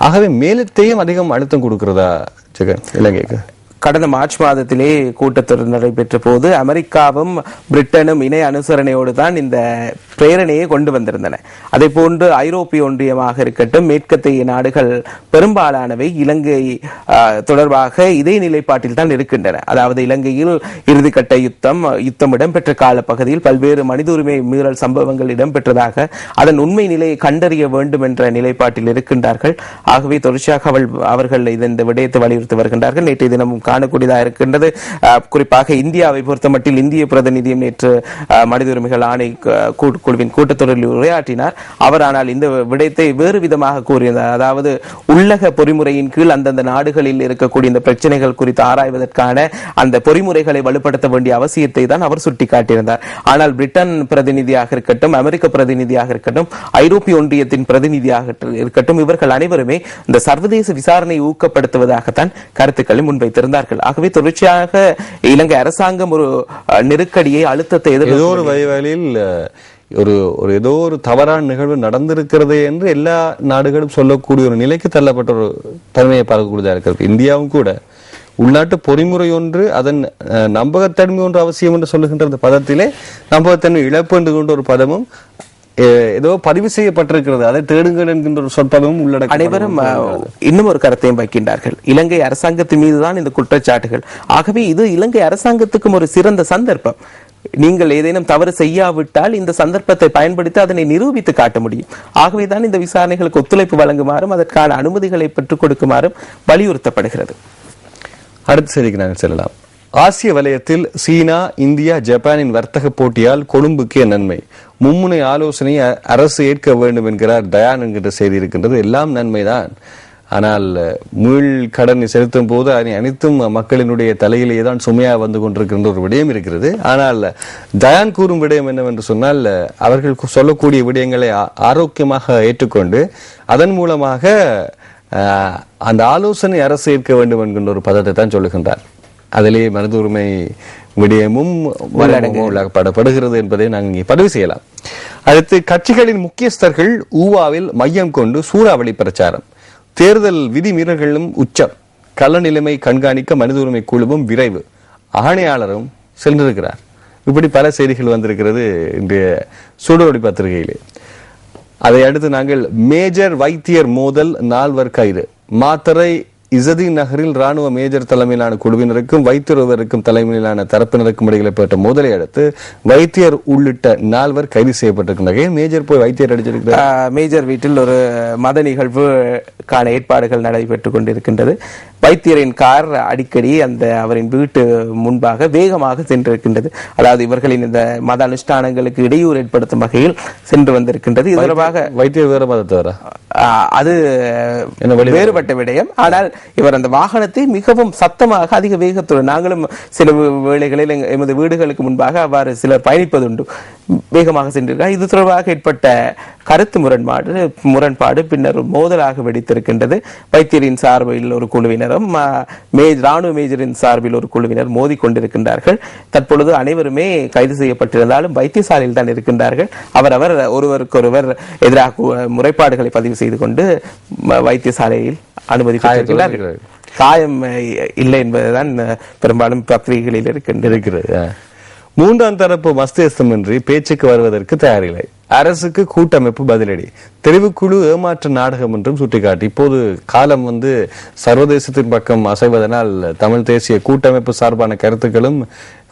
ஆகவே மேலத்தையும் அதிகம் அழுத்தம் கொடுக்கிறதா ஜெகன் இலங்கைக்கு? கடந்த மார்ச் மாதத்திலே கூட்டத்தொடர் நடைபெற்ற போது அமெரிக்காவும் பிரிட்டனும் இணை அனுசரணையோடு தான் இந்த பிரேரணையை கொண்டு வந்திருந்தன. அதே போன்று ஐரோப்பிய ஒன்றியமாக இருக்கட்டும், மேற்கத்திய நாடுகள் பெரும்பாலானவை இலங்கை தொடர்பாக இதே நிலைப்பாட்டில் தான் இருக்கின்றன. அதாவது இலங்கையில் இறுதிக்கட்ட யுத்தம் இடம்பெற்ற கால பகுதியில் பல்வேறு மனித உரிமை மீறல் சம்பவங்கள் இடம்பெற்றதாக அதன் உண்மை நிலையை கண்டறிய வேண்டும் என்ற நிலைப்பாட்டில் இருக்கின்றார்கள். ஆகவே தொடர்ச்சியாக அவர்கள் இந்த விடயத்தை வலியுறுத்தி வருகின்றார்கள். நேற்றைய தினமும் காணக்கூடியதாக இருக்கின்றது. குறிப்பாக இந்தியாவை பொறுத்தமட்டில் இந்திய பிரதிநிதியும் நேற்று மனித உரிமைகள் ஆணை குழுவின் கூட்டத்தொடரில் உரையாற்றினார். அவர் ஆனால் இந்த விடயத்தை வேறு விதமாக கூறினார். அதாவது உள்ளக பொறிமுறையின் கீழ் அந்தந்த நாடுகளில் இருக்கக்கூடிய இந்த பிரச்சனைகள் குறித்து ஆராய்வதற்கான அந்த பொறிமுறைகளை வலுப்படுத்த வேண்டிய அவசியத்தை தான் அவர் சுட்டிக்காட்டியிருந்தார். ஆனால் பிரிட்டன் பிரதிநிதியாக இருக்கட்டும், அமெரிக்க பிரதிநிதியாக இருக்கட்டும், ஐரோப்பிய ஒன்றியத்தின் பிரதிநிதியாக இருக்கட்டும், இவர்கள் அனைவருமே இந்த சர்வதேச விசாரணையை ஊக்கப்படுத்துவதாகத்தான் கருத்துக்களை முன்வைத்திருந்தார். ஆகவே தொடர்ச்சியாக இலங்கை அரசாங்கம் ஒரு நெருக்கடியை அழுத்தத்தை ஏதோ ஒரு வகையில் ஏதோ ஒரு தவறான நிகழ்வு நடந்திருக்கிறது என்று எல்லா நாடுகளும் சொல்லக்கூடிய ஒரு நிலைக்கு தள்ளப்பட்ட ஒரு தன்மையை பார்க்கக்கூடியதாக இருக்கிறது. இந்தியாவும் கூட உள்நாட்டு பொறிமுறை ஒன்று, அதன் நம்பகத்தன்மை ஒன்று அவசியம் என்று சொல்லுகின்ற அந்த பதத்திலே நம்பகத்தன்மை இழப்பு என்று கொண்ட ஒரு பதமும் ஏதோ பதிவு செய்யப்பட்டிருக்கிறது, அதை தேடுங்கள் என்கின்ற ஒரு சொற்பதமும் உள்ளடக்க. அனைவரும் இன்னும் ஒரு கருத்தையும் வைக்கின்றார்கள். இலங்கை அரசாங்கத்தின் மீதுதான் இந்த குற்றச்சாட்டுகள். ஆகவே இது இலங்கை அரசாங்கத்துக்கும் ஒரு சிறந்த சந்தர்ப்பம். நீங்கள் ஏதேனும் தவறு செய்யாவிட்டால் இந்த சந்தர்ப்பத்தை பயன்படுத்தி அதனை நிரூபித்து காட்ட முடியும். ஆகவேதான் இந்த விசாரணைகளுக்கு ஒத்துழைப்பு வழங்குமாறும் அதற்கான அனுமதிகளை பெற்றுக் கொடுக்குமாறும் வலியுறுத்தப்படுகிறது. அடுத்த செய்திக்கு நாங்கள் செல்லலாம். ஆசிய வலயத்தில் சீனா, இந்தியா, ஜப்பானின் வர்த்தக போட்டியால் கொழும்புக்கே நன்மை. மும்முனை ஆலோசனை அரசு ஏற்க வேண்டும் என்கிறார் டயான் என்கின்ற செய்தி இருக்கின்றது. எல்லாம் நன்மைதான். ஆனால் மீள் கடனை செலுத்தும் போது அனைத்தும் மக்களினுடைய தலையிலேயே தான் சுமையா வந்து கொண்டிருக்கின்ற ஒரு விடயம் இருக்கிறது. ஆனால் டயான் கூறும் விடயம் என்னவென்று சொன்னால், அவர்கள் சொல்லக்கூடிய விடயங்களை ஆரோக்கியமாக ஏற்றுக்கொண்டு அதன் மூலமாக அந்த ஆலோசனை அரசு ஏற்க வேண்டும் என்கின்ற ஒரு பதத்தை தான் சொல்லுகின்றார். அதிலே மனித உரிமை விடயமும் படப்படுகிறது என்பதை நாங்கள் இங்கே பதிவு செய்யலாம். அடுத்து, கட்சிகளின் முக்கியஸ்தர்கள் ஊவாவில் மையம் கொண்டு சூறாவளி பிரச்சாரம். தேர்தல் விதிமீறல்களும் உச்சம். கள நிலைமை கண்காணிக்க மனித உரிமை குழுவும் விரைவு. ஆணையாளரும் சென்றிருக்கிறார். இப்படி பல செய்திகள் வந்திருக்கிறது இன்றைய சுடரொளி பத்திரிகையிலே. அதை அடுத்து நாங்கள் மேஜர் வைத்தியர் மோதல் 4 கைது. மாத்தறை இசதீன் நகரில் ராணுவ மேஜர் தலைமையிலான குழுவினருக்கும் வைத்தியர் ஒருவருக்கும் தலைமையிலான தரப்பினருக்கும் இடையில் ஏற்பட்ட மோதலை அடுத்து வைத்தியர் உள்ளிட்ட 4 கைது செய்யப்பட்டிருக்கின்றனர். மேஜர் போய் வைத்தியர் அடிச்சிருக்கிறார். மேஜர் வீட்டில் ஒரு மத நிகழ்வுக்கான ஏற்பாடுகள் நடைபெற்றுக் கொண்டிருக்கின்றது. வைத்தியரின் கார் அடிக்கடி அவரின் வீட்டு முன்பாக வேகமாக சென்றிருக்கின்றது. அதாவது இவர்களின் இந்த மத அனுஷ்டானங்களுக்கு இடையூறு ஏற்படுத்தும் வகையில் சென்று வந்திருக்கின்றது. இது தொடர்பாக வைத்தியர் வேற மதத்தவரா? அது வேறுபட்ட விடயம். ஆனால் இவர் அந்த வாகனத்தை மிகவும் சத்தமாக அதிக வேகத்துடன், நாங்களும் சில வேளைகளில் எமது வீடுகளுக்கு முன்பாக அவ்வாறு சிலர் பயணிப்பதுண்டு, வேகமாக சென்றிருக்கிறார். இது தொடர்பாக ஏற்பட்ட கருத்து முரண்பாடு பின்னர் மோதலாக வெடித்திருக்கின்றது. வைத்தியரின் சார்பில் ஒரு குழுவினரும் ராணுவ மேஜரின் சார்பில் ஒரு குழுவினர் மோதி கொண்டிருக்கின்றார்கள். தற்பொழுது அனைவருமே கைது செய்யப்பட்டிருந்தாலும் வைத்தியசாலையில் தான் இருக்கின்றார்கள். அவரவர் ஒருவருக்கொருவர் எதிராக முறைப்பாடுகளை பதிவு செய்து கொண்டு வைத்தியசாலையில் அனுமதிக்கப்பட்டிருக்கிறார்கள். காயம் இல்லை என்பதுதான் பெரும்பாலும் பத்திரிகைகளில் இருக்கிறது. 3ஆம் தரப்பு மஸ்தேசமின்றி பேச்சுக்கு வருவதற்கு தயாரில்லை. அரசுக்கு கூட்டமைப்பு பதிலடி. தெரிவுக்குழு ஏமாற்ற நாடகம் என்றும் சுட்டிக்காட்டி, இப்போது காலம் சர்வதேசத்தின் பக்கம் அசைவதனால் தமிழ் தேசிய கூட்டமைப்பு சார்பான கருத்துக்களும்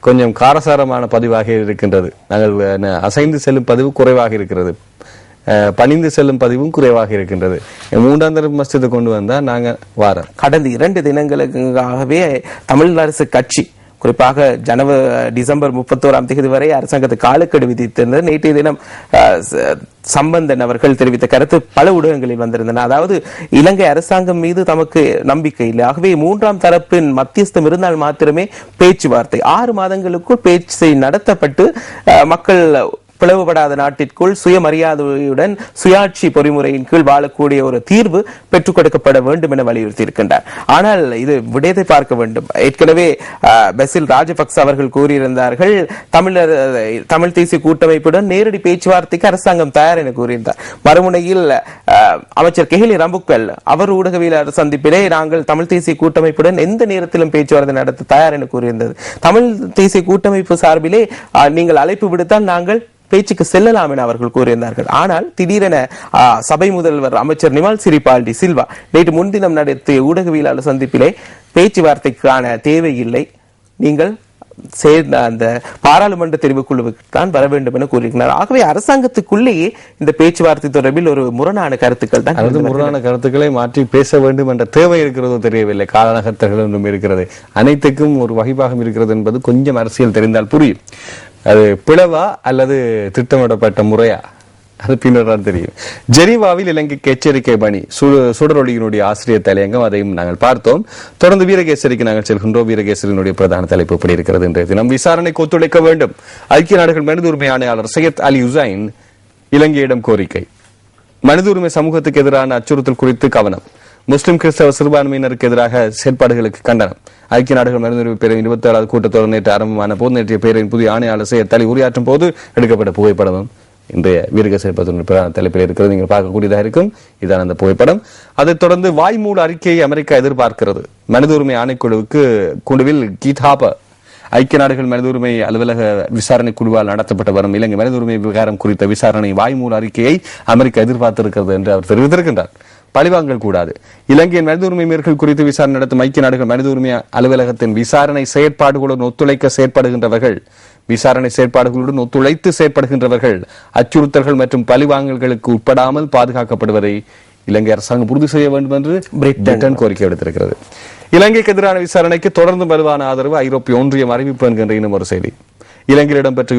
கொஞ்சம் காரசாரமான பதிவாக இருக்கின்றது. நாங்கள் அசைந்து செல்லும் பதிவு குறைவாக இருக்கிறது, பணிந்து செல்லும் பதிவும் குறைவாக இருக்கின்றது. 3ஆம் தரப்பு மஸ்ஜிதை கொண்டு வந்தா நாங்க வாரம். கடந்த 2 தினங்களுக்காகவே தமிழ் அரசு கட்சி குறிப்பாக டிசம்பர் 31 வரை அரசாங்கத்துக்கு காலக்கெடு விதித்திருந்தது. நேற்றைய தினம் சம்பந்தன் அவர்கள் தெரிவித்த கருத்து பல ஊடகங்களில் வந்திருந்தன. அதாவது இலங்கை அரசாங்கம் மீது தமக்கு நம்பிக்கை இல்லை, ஆகவே மூன்றாம் தரப்பின் மத்தியஸ்தம் இருந்தால் மாத்திரமே பேச்சுவார்த்தை 6 மாதங்களுக்குள் பேச்சு நடத்தப்பட்டு மக்கள் பிளவுபடாத நாட்டிற்குள் சுயமரியாதையுடன் சுயாட்சி பொறிமுறையின் கீழ் வாழக்கூடிய ஒரு தீர்வு பெற்றுக் கொடுக்கப்பட வேண்டும் என வலியுறுத்தி இருக்கின்றார். ஆனால் இது விடயத்தை பார்க்க வேண்டும். ஏற்கனவே பசில் ராஜபக்ச அவர்கள் கூறியிருந்தார்கள், தமிழ் தேசிய கூட்டமைப்புடன் நேரடி பேச்சுவார்த்தைக்கு அரசாங்கம் தயார் என கூறியிருந்தார். மறுமுனையில் அமைச்சர் கெஹிலி ரம்புக்வெல் அவர் ஊடகவியலாளர் சந்திப்பிலே நாங்கள் தமிழ் தேசிய கூட்டமைப்புடன் எந்த நேரத்திலும் பேச்சுவார்த்தை நடத்த தயார் என கூறியிருந்தது. தமிழ் தேசிய கூட்டமைப்பு சார்பிலே நீங்கள் அழைப்பு விடுத்தால் நாங்கள் பேச்சுக்கு செல்லலாம் என அவர்கள் கூறியிருந்தார்கள். ஆனால் திடீரென சபை முதல்வர் அமைச்சர் நிமால் சிறிபால்டி சில்வா நேற்று முன்தினம் நடத்திய ஊடகவியலாளர் சந்திப்பிலே பேச்சுவார்த்தைக்கான தேவையில்லை, நீங்கள் சேர்ந்த அந்த பாராளுமன்ற தெரிவுக்குழுவுக்கு தான் வர வேண்டும் என கூறியிருக்கிறார். ஆகவே அரசாங்கத்துக்குள்ளேயே இந்த பேச்சுவார்த்தை தொடர்பில் ஒரு முரணான கருத்துக்கள் தான், முரணான கருத்துக்களை மாற்றி பேச வேண்டும் என்ற தேவை இருக்கிறதோ தெரியவில்லை. காலநகர்த்தர்கள் ஒன்றும் இருக்கிறது, அனைத்துக்கும் ஒரு வகைபாகம் இருக்கிறது என்பது கொஞ்சம் அரசியல் தெரிந்தால் புரியும். அது பிளவா அல்லது திட்டமிடப்பட்ட முறையா, அது பின்னர் தான் தெரியும். ஜெனீவாவில் இலங்கைக்கு எச்சரிக்கை பணி சுடரொலியினுடைய ஆசிரியர் தலையங்கம், அதையும் நாங்கள் பார்த்தோம். தொடர்ந்து வீரகேசரிக்கு நாங்கள் செல்கின்றோம். வீரகேசரியினுடைய பிரதான தலைப்பு எப்படி இருக்கிறது என்ற தினம் விசாரணைக்கு ஒத்துழைக்க வேண்டும். ஐக்கிய நாடுகள் மனித உரிமை ஆணையாளர் சையத் அலி ஹுசைன் இலங்கையிடம் கோரிக்கை. மனித உரிமை சமூகத்துக்கு எதிரான அச்சுறுத்தல் குறித்து கவனம். முஸ்லிம் கிறிஸ்தவ சிறுபான்மையினருக்கு எதிராக செயற்பாடுகளுக்கு கண்டனம். ஐக்கிய நாடுகள் மனித உரிமை பேரின் 27வது கூட்டத்தொடர் நேற்று ஆரம்பமான போது நேற்றைய பேரின் புதிய ஆணையாளர் சையத் அலி உரையாற்றும் போது எடுக்கப்பட்ட புகைப்படமும் இன்றைய வீரகேசரி பிரதான தலைப்பில் இருக்கிறது, நீங்கள் பார்க்கக்கூடியதாக இருக்கும். இதான் அந்த புகைப்படம். அதைத் தொடர்ந்து வாய்மூல அறிக்கையை அமெரிக்கா எதிர்பார்க்கிறது. மனித உரிமை ஆணைக்குழுவில் கீத் ஹாப்பர் ஐக்கிய நாடுகள் மனித உரிமை அலுவலக விசாரணை குழுவால் நடத்தப்பட்ட வரும் இலங்கை மனித உரிமை விவகாரம் குறித்த விசாரணை வாய்மூல அறிக்கையை அமெரிக்கா எதிர்பார்த்திருக்கிறது என்று அவர் தெரிவித்திருக்கின்றார். பழிவாங்கல் கூடாது. இலங்கையின் மனித உரிமை மீறல்கள் குறித்து விசாரணை நடத்தும் ஐக்கிய நாடுகள் மனித உரிமை அலுவலகத்தின் விசாரணை செயற்பாடுகளுடன் ஒத்துழைக்க செயற்படுகின்றவர்கள், விசாரணை செயற்பாடுகளுடன் ஒத்துழைத்து செயற்படுகின்றவர்கள் அச்சுறுத்தல்கள் மற்றும் பழிவாங்கல்களுக்கு உட்படாமல் பாதுகாக்கப்படுவதை இலங்கை அரசாங்கம் உறுதி செய்ய வேண்டும் என்று பிரிட்டன் கோரிக்கை விடுத்திருக்கிறது. இலங்கைக்கு எதிரான விசாரணைக்கு தொடர்ந்து வலுவான ஆதரவு ஐரோப்பிய ஒன்றியம் அறிவிப்பு என்கின்ற இன்னும் ஒரு செய்தி. இலங்கையில் இடம்பெற்ற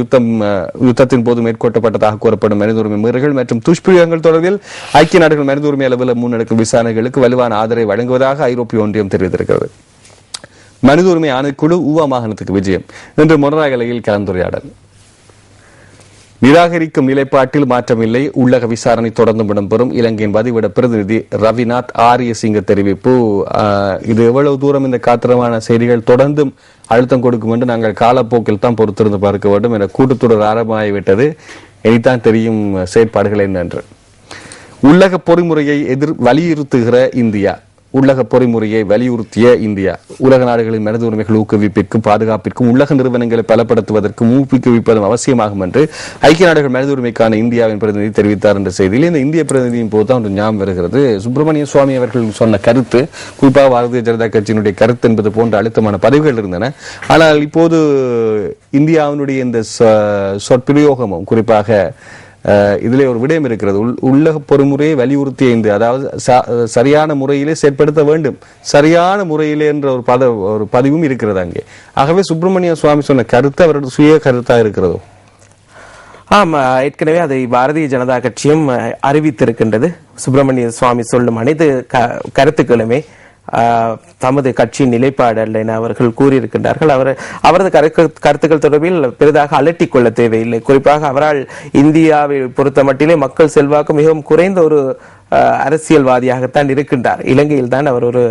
யுத்தத்தின் போது மேற்கொள்ளப்பட்டதாக கூறப்படும் மனித உரிமை மீறல்கள் மற்றும் துஷ்பிரயோகங்கள் தொடர்பில் ஐக்கிய நாடுகள் மனித உரிமை அலுவலகம் முன்னெடுக்கும் விசாரணைகளுக்கு வலுவான ஆதரவை வழங்குவதாக ஐரோப்பிய ஒன்றியம் தெரிவித்திருக்கிறது. மனித உரிமை ஆணைக்குழு ஊவா மாகாணத்துக்கு விஜயம். இன்று மொனராகலையில் கலந்துரையாடல். நிராகரிக்கும் நிலைப்பாட்டில் மாற்றமில்லை, உள்ளக விசாரணை தொடர்ந்து இடம்பெறும். இலங்கையின் வதிவிட பிரதிநிதி ரவிநாத் ஆரியசிங்க தெரிவிப்பு. இது எவ்வளவு தூரம் இந்த காத்திரமான செய்திகள் தொடர்ந்தும் அழுத்தம் கொடுக்கும் என்று நாங்கள் காலப்போக்கில் தான் பொறுத்திருந்து பார்க்க வேண்டும் என கூட்டத்தொடர் ஆரம்பமாகிவிட்டது. இனித்தான் தெரியும் செயற்பாடுகள் என்னென்று. உள்ளக பொறிமுறையை வலியுறுத்துகிற இந்தியா. உள்ளக பொறிமுறையை வலியுறுத்திய இந்தியா உலக நாடுகளின் மனித உரிமைகள் ஊக்குவிப்பிற்கும் பாதுகாப்பிற்கும் உள்ளக நிறுவனங்களை பலப்படுத்துவதற்கும் ஊக்குவிப்பதும் அவசியமாகும் என்று ஐக்கிய நாடுகள் மனித உரிமைக்கான இந்தியாவின் பிரதிநிதி தெரிவித்தார் என்ற செய்தியில் இந்த இந்திய பிரதிநிதியின் போதுதான் ஒரு ஞாபகம் வருகிறது. சுப்பிரமணிய சுவாமி அவர்கள் சொன்ன கருத்து, குறிப்பாக பாரதிய ஜனதா கட்சியினுடைய கருத்து என்பது போன்ற அழுத்தமான பதிவுகள் இருந்தன. ஆனால் இப்போது இந்தியாவினுடைய இந்த சொற்பிரயோகமும் குறிப்பாக இதிலே ஒரு விடயம் இருக்கிறது. உள்ளக பொறிமுறையை வலியுறுத்திய இந்த, அதாவது சரியான முறையிலே செயற்படுத்த வேண்டும், சரியான முறையிலே என்ற ஒரு பதிவும் இருக்கிறது அங்கே. ஆகவே சுப்பிரமணிய சுவாமி சொன்ன கருத்து அவரது சுய கருத்தா இருக்கிறதோ? ஆமா, ஏற்கனவே அதை பாரதிய ஜனதா கட்சியும் அறிவித்திருக்கின்றது. சுப்பிரமணிய சுவாமி சொல்லும் அனைத்து கருத்துக்களுமே தமது கட்சியின் நிலைப்பாடு அல்ல என அவர்கள் கூறியிருக்கின்றார்கள். அவரது கருத்துக்கள் தொடர்பில் பெரிதாக அலட்டிக் கொள்ள தேவையில்லை. குறிப்பாக அவரால் இந்தியாவை பொறுத்த மட்டிலே மக்கள் செல்வாக்கு மிகவும் குறைந்த ஒரு அரசியல்வாதியாகத்தான் இருக்கின்றார். இலங்கையில் தான் அவர் ஒரு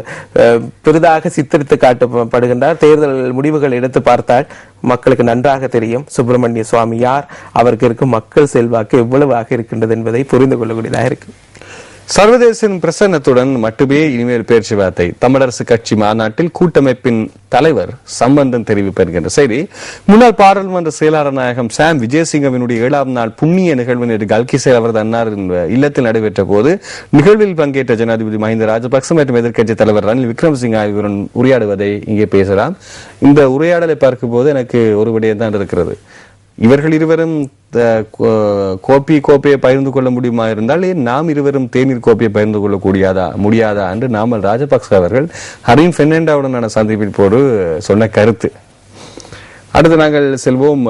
பெரிதாக சித்தரித்து காட்டப்படுகின்றார். தேர்தல் முடிவுகள் எடுத்து பார்த்தால் மக்களுக்கு நன்றாக தெரியும் சுப்பிரமணிய சுவாமி யார், அவருக்கு இருக்கும் மக்கள் செல்வாக்கு எவ்வளவாக இருக்கின்றது என்பதை புரிந்து கொள்ளக்கூடியதாக இருக்கு. சர்வதேச பிரசன்னத்துடன் மட்டுமே இனிமேல் பேச்சுவார்த்தை. தமிழரசு கட்சி மாநாட்டில் கூட்டமைப்பின் தலைவர் சம்பந்தன் தெரிவிப்பெறுகின்ற செய்தி. முன்னாள் பாராளுமன்ற செயலாளர் நாயகம் சாம் விஜயசிங்கவினுடைய 7ஆம் நாள் புண்ணிய நிகழ்வு நேற்று கல்கிசேல் அவரது அன்னார் இல்லத்தில் நடைபெற்ற போது நிகழ்வில் பங்கேற்ற ஜனாதிபதி மஹிந்த ராஜபக்ச மற்றும் எதிர்க்கட்சி தலைவர் ரணில் விக்ரமசிங்க ஆகியோருடன் உரையாடுவதை இங்கே பேசலாம். இந்த உரையாடலை பார்க்கும் போது எனக்கு ஒரு விடயம் தான் இருக்கிறது. இவர்கள் இருவரும் கோப்பையை பகிர்ந்து கொள்ள முடியுமா இருந்தால் நாம் இருவரும் தேநீர் கோப்பையை பகிர்ந்து கொள்ள முடியாதா என்று நாமல் ராஜபக்ச அவர்கள் ஹரீன் பெர்னாண்டோவுடனான சந்திப்பில் போது சொன்ன கருத்து. அடுத்து நாங்கள் செல்வோம்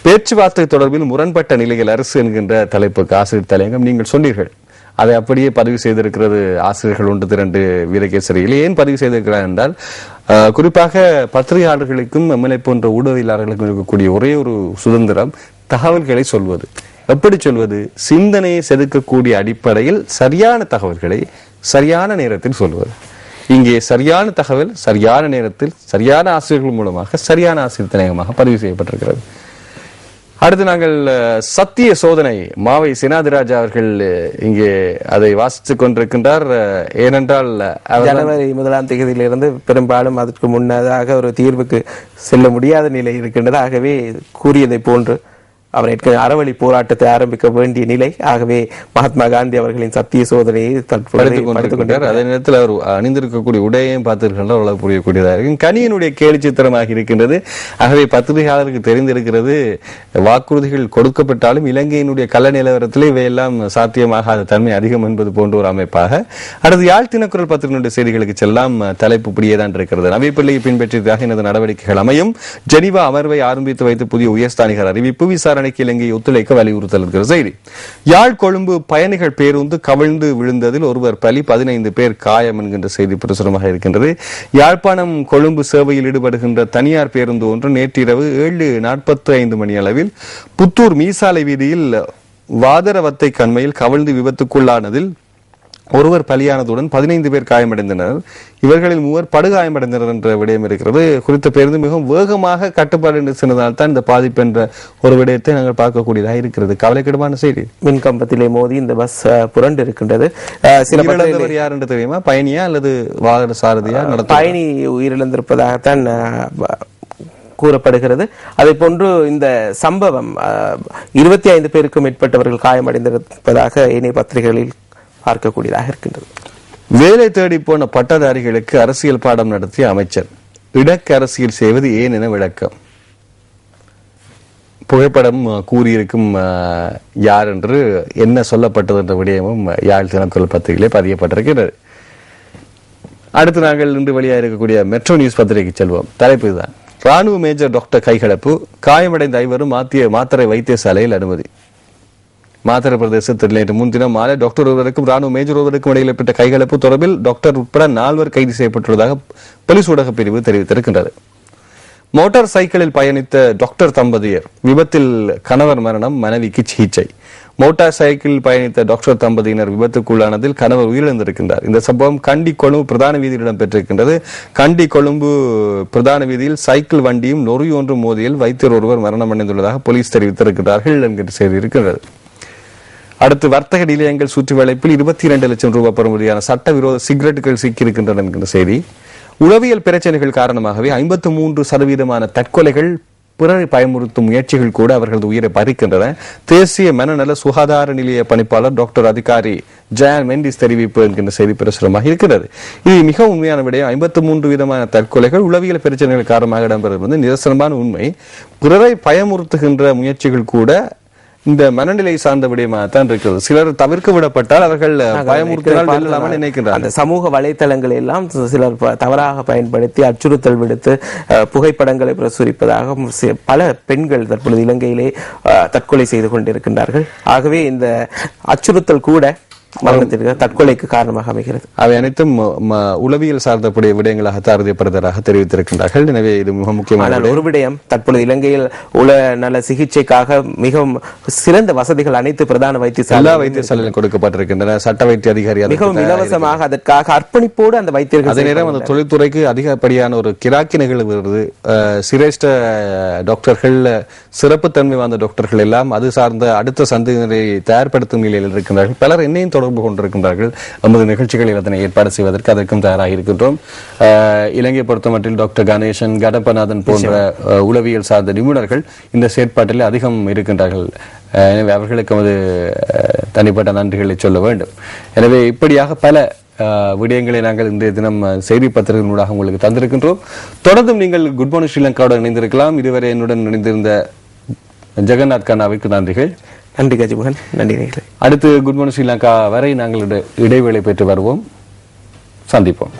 பேச்சுவார்த்தை தொடர்பில் முரண்பட்ட நிலையில் அரசு என்கின்ற தலைப்புக்கு ஆசிரியர் தலையங்கம். நீங்கள் சொன்னீர்கள் அதை அப்படியே பதிவு செய்திருக்கிறது ஆசிரியர்கள் 1-2 வீரகேசரியில். ஏன் பதிவு செய்திருக்கிறார் என்றால், குறிப்பாக பத்திரிகையாளர்களுக்கும் எம்எல்ஏ போன்ற ஊடகவியலாளர்களுக்கும் இருக்கக்கூடிய ஒரே ஒரு சுதந்திரம் தகவல்களை சொல்வது. எப்படி சொல்வது? சிந்தனையை செதுக்கக்கூடிய அடிப்படையில் சரியான தகவல்களை சரியான நேரத்தில் சொல்வது. இங்கே சரியான தகவல் சரியான நேரத்தில் சரியான ஆசிரியர்கள் மூலமாக சரியான ஆசிரியர் தலையங்கமாக பதிவு செய்யப்பட்டிருக்கிறது. அடுத்து நாங்கள் சத்திய சோதனை மாவை சினாதிராஜா அவர்கள் இங்கே அதை வாசித்துக் கொண்டிருக்கின்றார். ஏனென்றால் ஜனவரி 1ஆம் தேதியிலிருந்து பெரும்பாலும் அதற்கு முன்னதாக ஒரு தீர்வுக்கு செல்ல முடியாத நிலை இருக்கின்றது. ஆகவே கூறியதை போன்று அவர் அறவழி போராட்டத்தை ஆரம்பிக்க வேண்டிய நிலை. ஆகவே மகாத்மா காந்தி அவர்களின் சத்திய சோதனையை கொண்டிருக்கிறார். அதே நேரத்தில் அவர் அணிந்திருக்கக்கூடிய உடையையும் பார்த்திருக்கின்ற அவ்வளவு புரியக்கூடியதாக இருக்கும். கனியினுடைய கேலி சித்திரமாக இருக்கின்றது. ஆகவே பத்திரிகையாளருக்கு தெரிந்திருக்கிறது, வாக்குறுதிகள் கொடுக்கப்பட்டாலும் இலங்கையினுடைய கள்ள நிலவரத்தில் இவையெல்லாம் சாத்தியமாகாத தன்மை அதிகம் என்பது போன்ற ஒரு அமைப்பாக. அடுத்து யாழ் தினக்குரல் பத்திரிகையினுடைய செய்திகளுக்கு செல்லாம். தலைப்பு இப்படியேதான் இருக்கிறது. நவிப்பிள்ளையை பின்பற்றியதாக எனது நடவடிக்கைகள் அமையும். ஜெனீவா அமர்வை ஆரம்பித்து வைத்து புதிய உயர்ஸ்தானிகர் அறிவிப்பு. விசாரணை இலங்கை ஒத்துழைக்க வலியுறுத்தல் இருக்கிற செய்தி. யாழ் கொழும்பு பயணிகள் பேருந்து கவிழ்ந்து விழுந்ததில் ஒருவர் பலி, 15 பேர் காயம் என்கின்ற செய்தி பிரசுரமாக இருக்கின்றது. யாழ்ப்பாணம் கொழும்பு சேவையில் ஈடுபடுகின்ற தனியார் பேருந்து ஒன்று நேற்றிரவு 7:45 மணி அளவில் புத்தூர் மீசாலை வீதியில் வாதரவத்தை கண்மையில் கவிழ்ந்து விபத்துக்குள்ளானதில் ஒருவர் பலியானதுடன் 15 பேர் காயமடைந்தனர். இவர்களில் 3 படுகாயமடைந்தனர் என்ற விடயம் இருக்கிறது. குறித்த பேருந்து மிகவும் வேகமாக கட்டுப்பாடு சென்றதால் தான் இந்த பாதிப்பு என்ற ஒரு விடயத்தை நாங்கள் பார்க்கக்கூடியதாக இருக்கிறது. கவலைக்கிடமான செய்தி. மின்கம்பத்திலே மோதி இந்த பஸ் புரண்டு இருக்கின்றது. சில யார் என்று தெரியுமா? பயணியா அல்லது வாகன சாரதியா? பயணி உயிரிழந்திருப்பதாகத்தான் கூறப்படுகிறது. அதே போன்று இந்த சம்பவம் 25 பேருக்கும் மேற்பட்டவர்கள் காயமடைந்திருப்பதாக இணைய பத்திரிகைகளில் பார்க்கக்கூடியதாக இருக்கின்றது. வேலை தேடி போன பட்டதாரிகளுக்கு அரசியல் பாடம் நடத்திய அமைச்சர், இடக்கு அரசியல் செய்வது ஏன் என விளக்கம். புகைப்படம் கூறியிருக்கும் யார் என்று என்ன சொல்லப்பட்டது என்ற விடயமும் யாழ் தினக்குரல் பத்திரிகையிலே பதியப்பட்டிருக்கிறது. அடுத்து நாங்கள் இன்று வெளியாக இருக்கக்கூடிய மெட்ரோ நியூஸ் பத்திரிகைக்கு செல்வோம். தலைப்பு இதுதான். ராணுவ மேஜர் டாக்டர் கைகலப்பு, காயமடைந்த 5 மாத்தறை வைத்தியசாலையில் அனுமதி. மாத்தறை பிரதேசத்தில் நேற்று முன்தினம் மாலை டாக்டர் ஒருவருக்கும் ராணுவ மேஜர் ஒருவருக்கும் இடையில் ஏற்பட்ட கைகலப்பு தொடர்பில் டாக்டர் உட்பட 4 கைது செய்யப்பட்டுள்ளதாக போலீஸ் ஊடக பிரிவு தெரிவித்திருக்கின்றது. மோட்டார் சைக்கிளில் பயணித்த டாக்டர் தம்பதியர் விபத்தில் கணவர் மரணம், மனைவிக்கு சிகிச்சை. மோட்டார் சைக்கிளில் பயணித்த டாக்டர் தம்பதியினர் விபத்துக்குள்ளானதில் கணவர் உயிரிழந்திருக்கின்றார். இந்த சம்பவம் கண்டி கொழும்பு பிரதான வீதியில் இடம்பெற்றிருக்கின்றது. கண்டி கொழும்பு பிரதான வீதியில் சைக்கிள் வண்டியும் லொரி ஒன்று மோதியில் வைத்தியர் ஒருவர் மரணம் அடைந்துள்ளதாக போலீஸ் தெரிவித்திருக்கிறார்கள் என்கிற செய்தி இருக்கிறது. அடுத்து வர்த்தக நிலையங்கள் சுற்றி வளைப்பில் 22 லட்சம் ரூபாய் பெறுமதியான சட்டவிரோத சிகரெட்டுகள் சிக்கியிருக்கின்றன என்கிற செய்தி. உளவியல் பிரச்சனைகள் காரணமாகவே 53% தற்கொலைகள், பிறரை பயமுறுத்தும் முயற்சிகள் கூட அவர்களது உயிரை பறிக்கின்றன. தேசிய மனநல சுகாதார நிலைய பணிப்பாளர் டாக்டர் அதிகாரி ஜான் மெண்டிஸ் தெரிவிப்பு என்கின்ற செய்தி பிரசுரமாக இருக்கிறது. இது மிக உண்மையான விடயம். 53% தற்கொலைகள் உளவியல் பிரச்சனைகள் காரணமாக இடம்பெறுவது நிதர்சனமான உண்மை. பிறரை பயமுறுத்துகின்ற முயற்சிகள் கூட இந்த மனநிலை சார்ந்த விடயமாகத்தான் இருக்கிறது. சிலர் தவிர்க்க விடப்பட்டால் அவர்கள் பயமுறுத்தினால் நினைக்கின்றார். அந்த சமூக வலைத்தளங்கள் எல்லாம் சிலர் தவறாக பயன்படுத்தி அச்சுறுத்தல் விடுத்து புகைப்படங்களை பிரசுரிப்பதாக பல பெண்கள் தற்பொழுது இலங்கையிலே தற்கொலை செய்து கொண்டிருக்கின்றார்கள். ஆகவே இந்த அச்சுறுத்தல் கூட மரணத்திற்கு தற்கொலைக்கு காரணமாக அமைகிறது. அவை அனைத்தும் உளவியல் சார்ந்தக்கூடிய விடயங்களாக தாரதியப்படுவதாக தெரிவித்திருக்கின்றார்கள். எனவே இது மிக முக்கியமான ஒரு விடயம். தற்பொழுது இலங்கையில் உள நல சிகிச்சைக்காக மிகவும் சிறந்த வசதிகள் அனைத்து பிரதான வைத்தியசாலையில் கொடுக்கப்பட்டிருக்கின்றன. சட்ட வைத்திய அதிகாரி மிகவும் இலவசமாக அதற்காக அர்ப்பணிப்போடு அந்த வைத்தியர்கள். அதே நேரம் அந்த தொழில்துறைக்கு அதிகப்படியான ஒரு கிராக்கி நிகழ்வுகிறது. சிரேஷ்ட டாக்டர்கள், சிறப்பு தன்மை வாய்ந்த டாக்டர்கள் எல்லாம் அது சார்ந்த அடுத்த சந்ததியினரை தயார்படுத்தும் நிலையில் இருக்கின்றார்கள். பலர் என்னையும் தொடர்பு கொண்டிருக்கின்றார்கள். நமது நிகழ்ச்சிகளில் அதனை ஏற்பாடு செய்வதற்கு அதற்கும் தயாராக இருக்கின்றோம். இலங்கை பொறுத்தமட்டில் டாக்டர் கணேசன், கடப்பநாதன் போன்ற உளவியல் சார்ந்த நிபுணர்கள் இந்த செயற்பாட்டில் அதிகம் இருக்கின்றார்கள். எனவே அவர்களுக்கு நமது தனிப்பட்ட நன்றிகளை சொல்ல வேண்டும். எனவே இப்படியாக பல விடயங்களை நாங்கள் இன்றைய தினம் செய்தி பத்திரிகைகளூடாக உங்களுக்கு தந்திருக்கின்றோம். தொடர்ந்தும் நீங்கள் குட் மார்னிங் ஸ்ரீலங்காவுடன் இணைந்திருக்கலாம். இதுவரை என்னுடன் இணைந்திருந்த ஜெகநாத் கண்ணாவிற்கு நன்றிகள். நன்றி கஜமுகன். நன்றி. அடுத்து குட் மார்னிங் ஸ்ரீலங்கா வரை நாங்கள் இடைவேளை பெற்று வருவோம். சந்திப்போம்.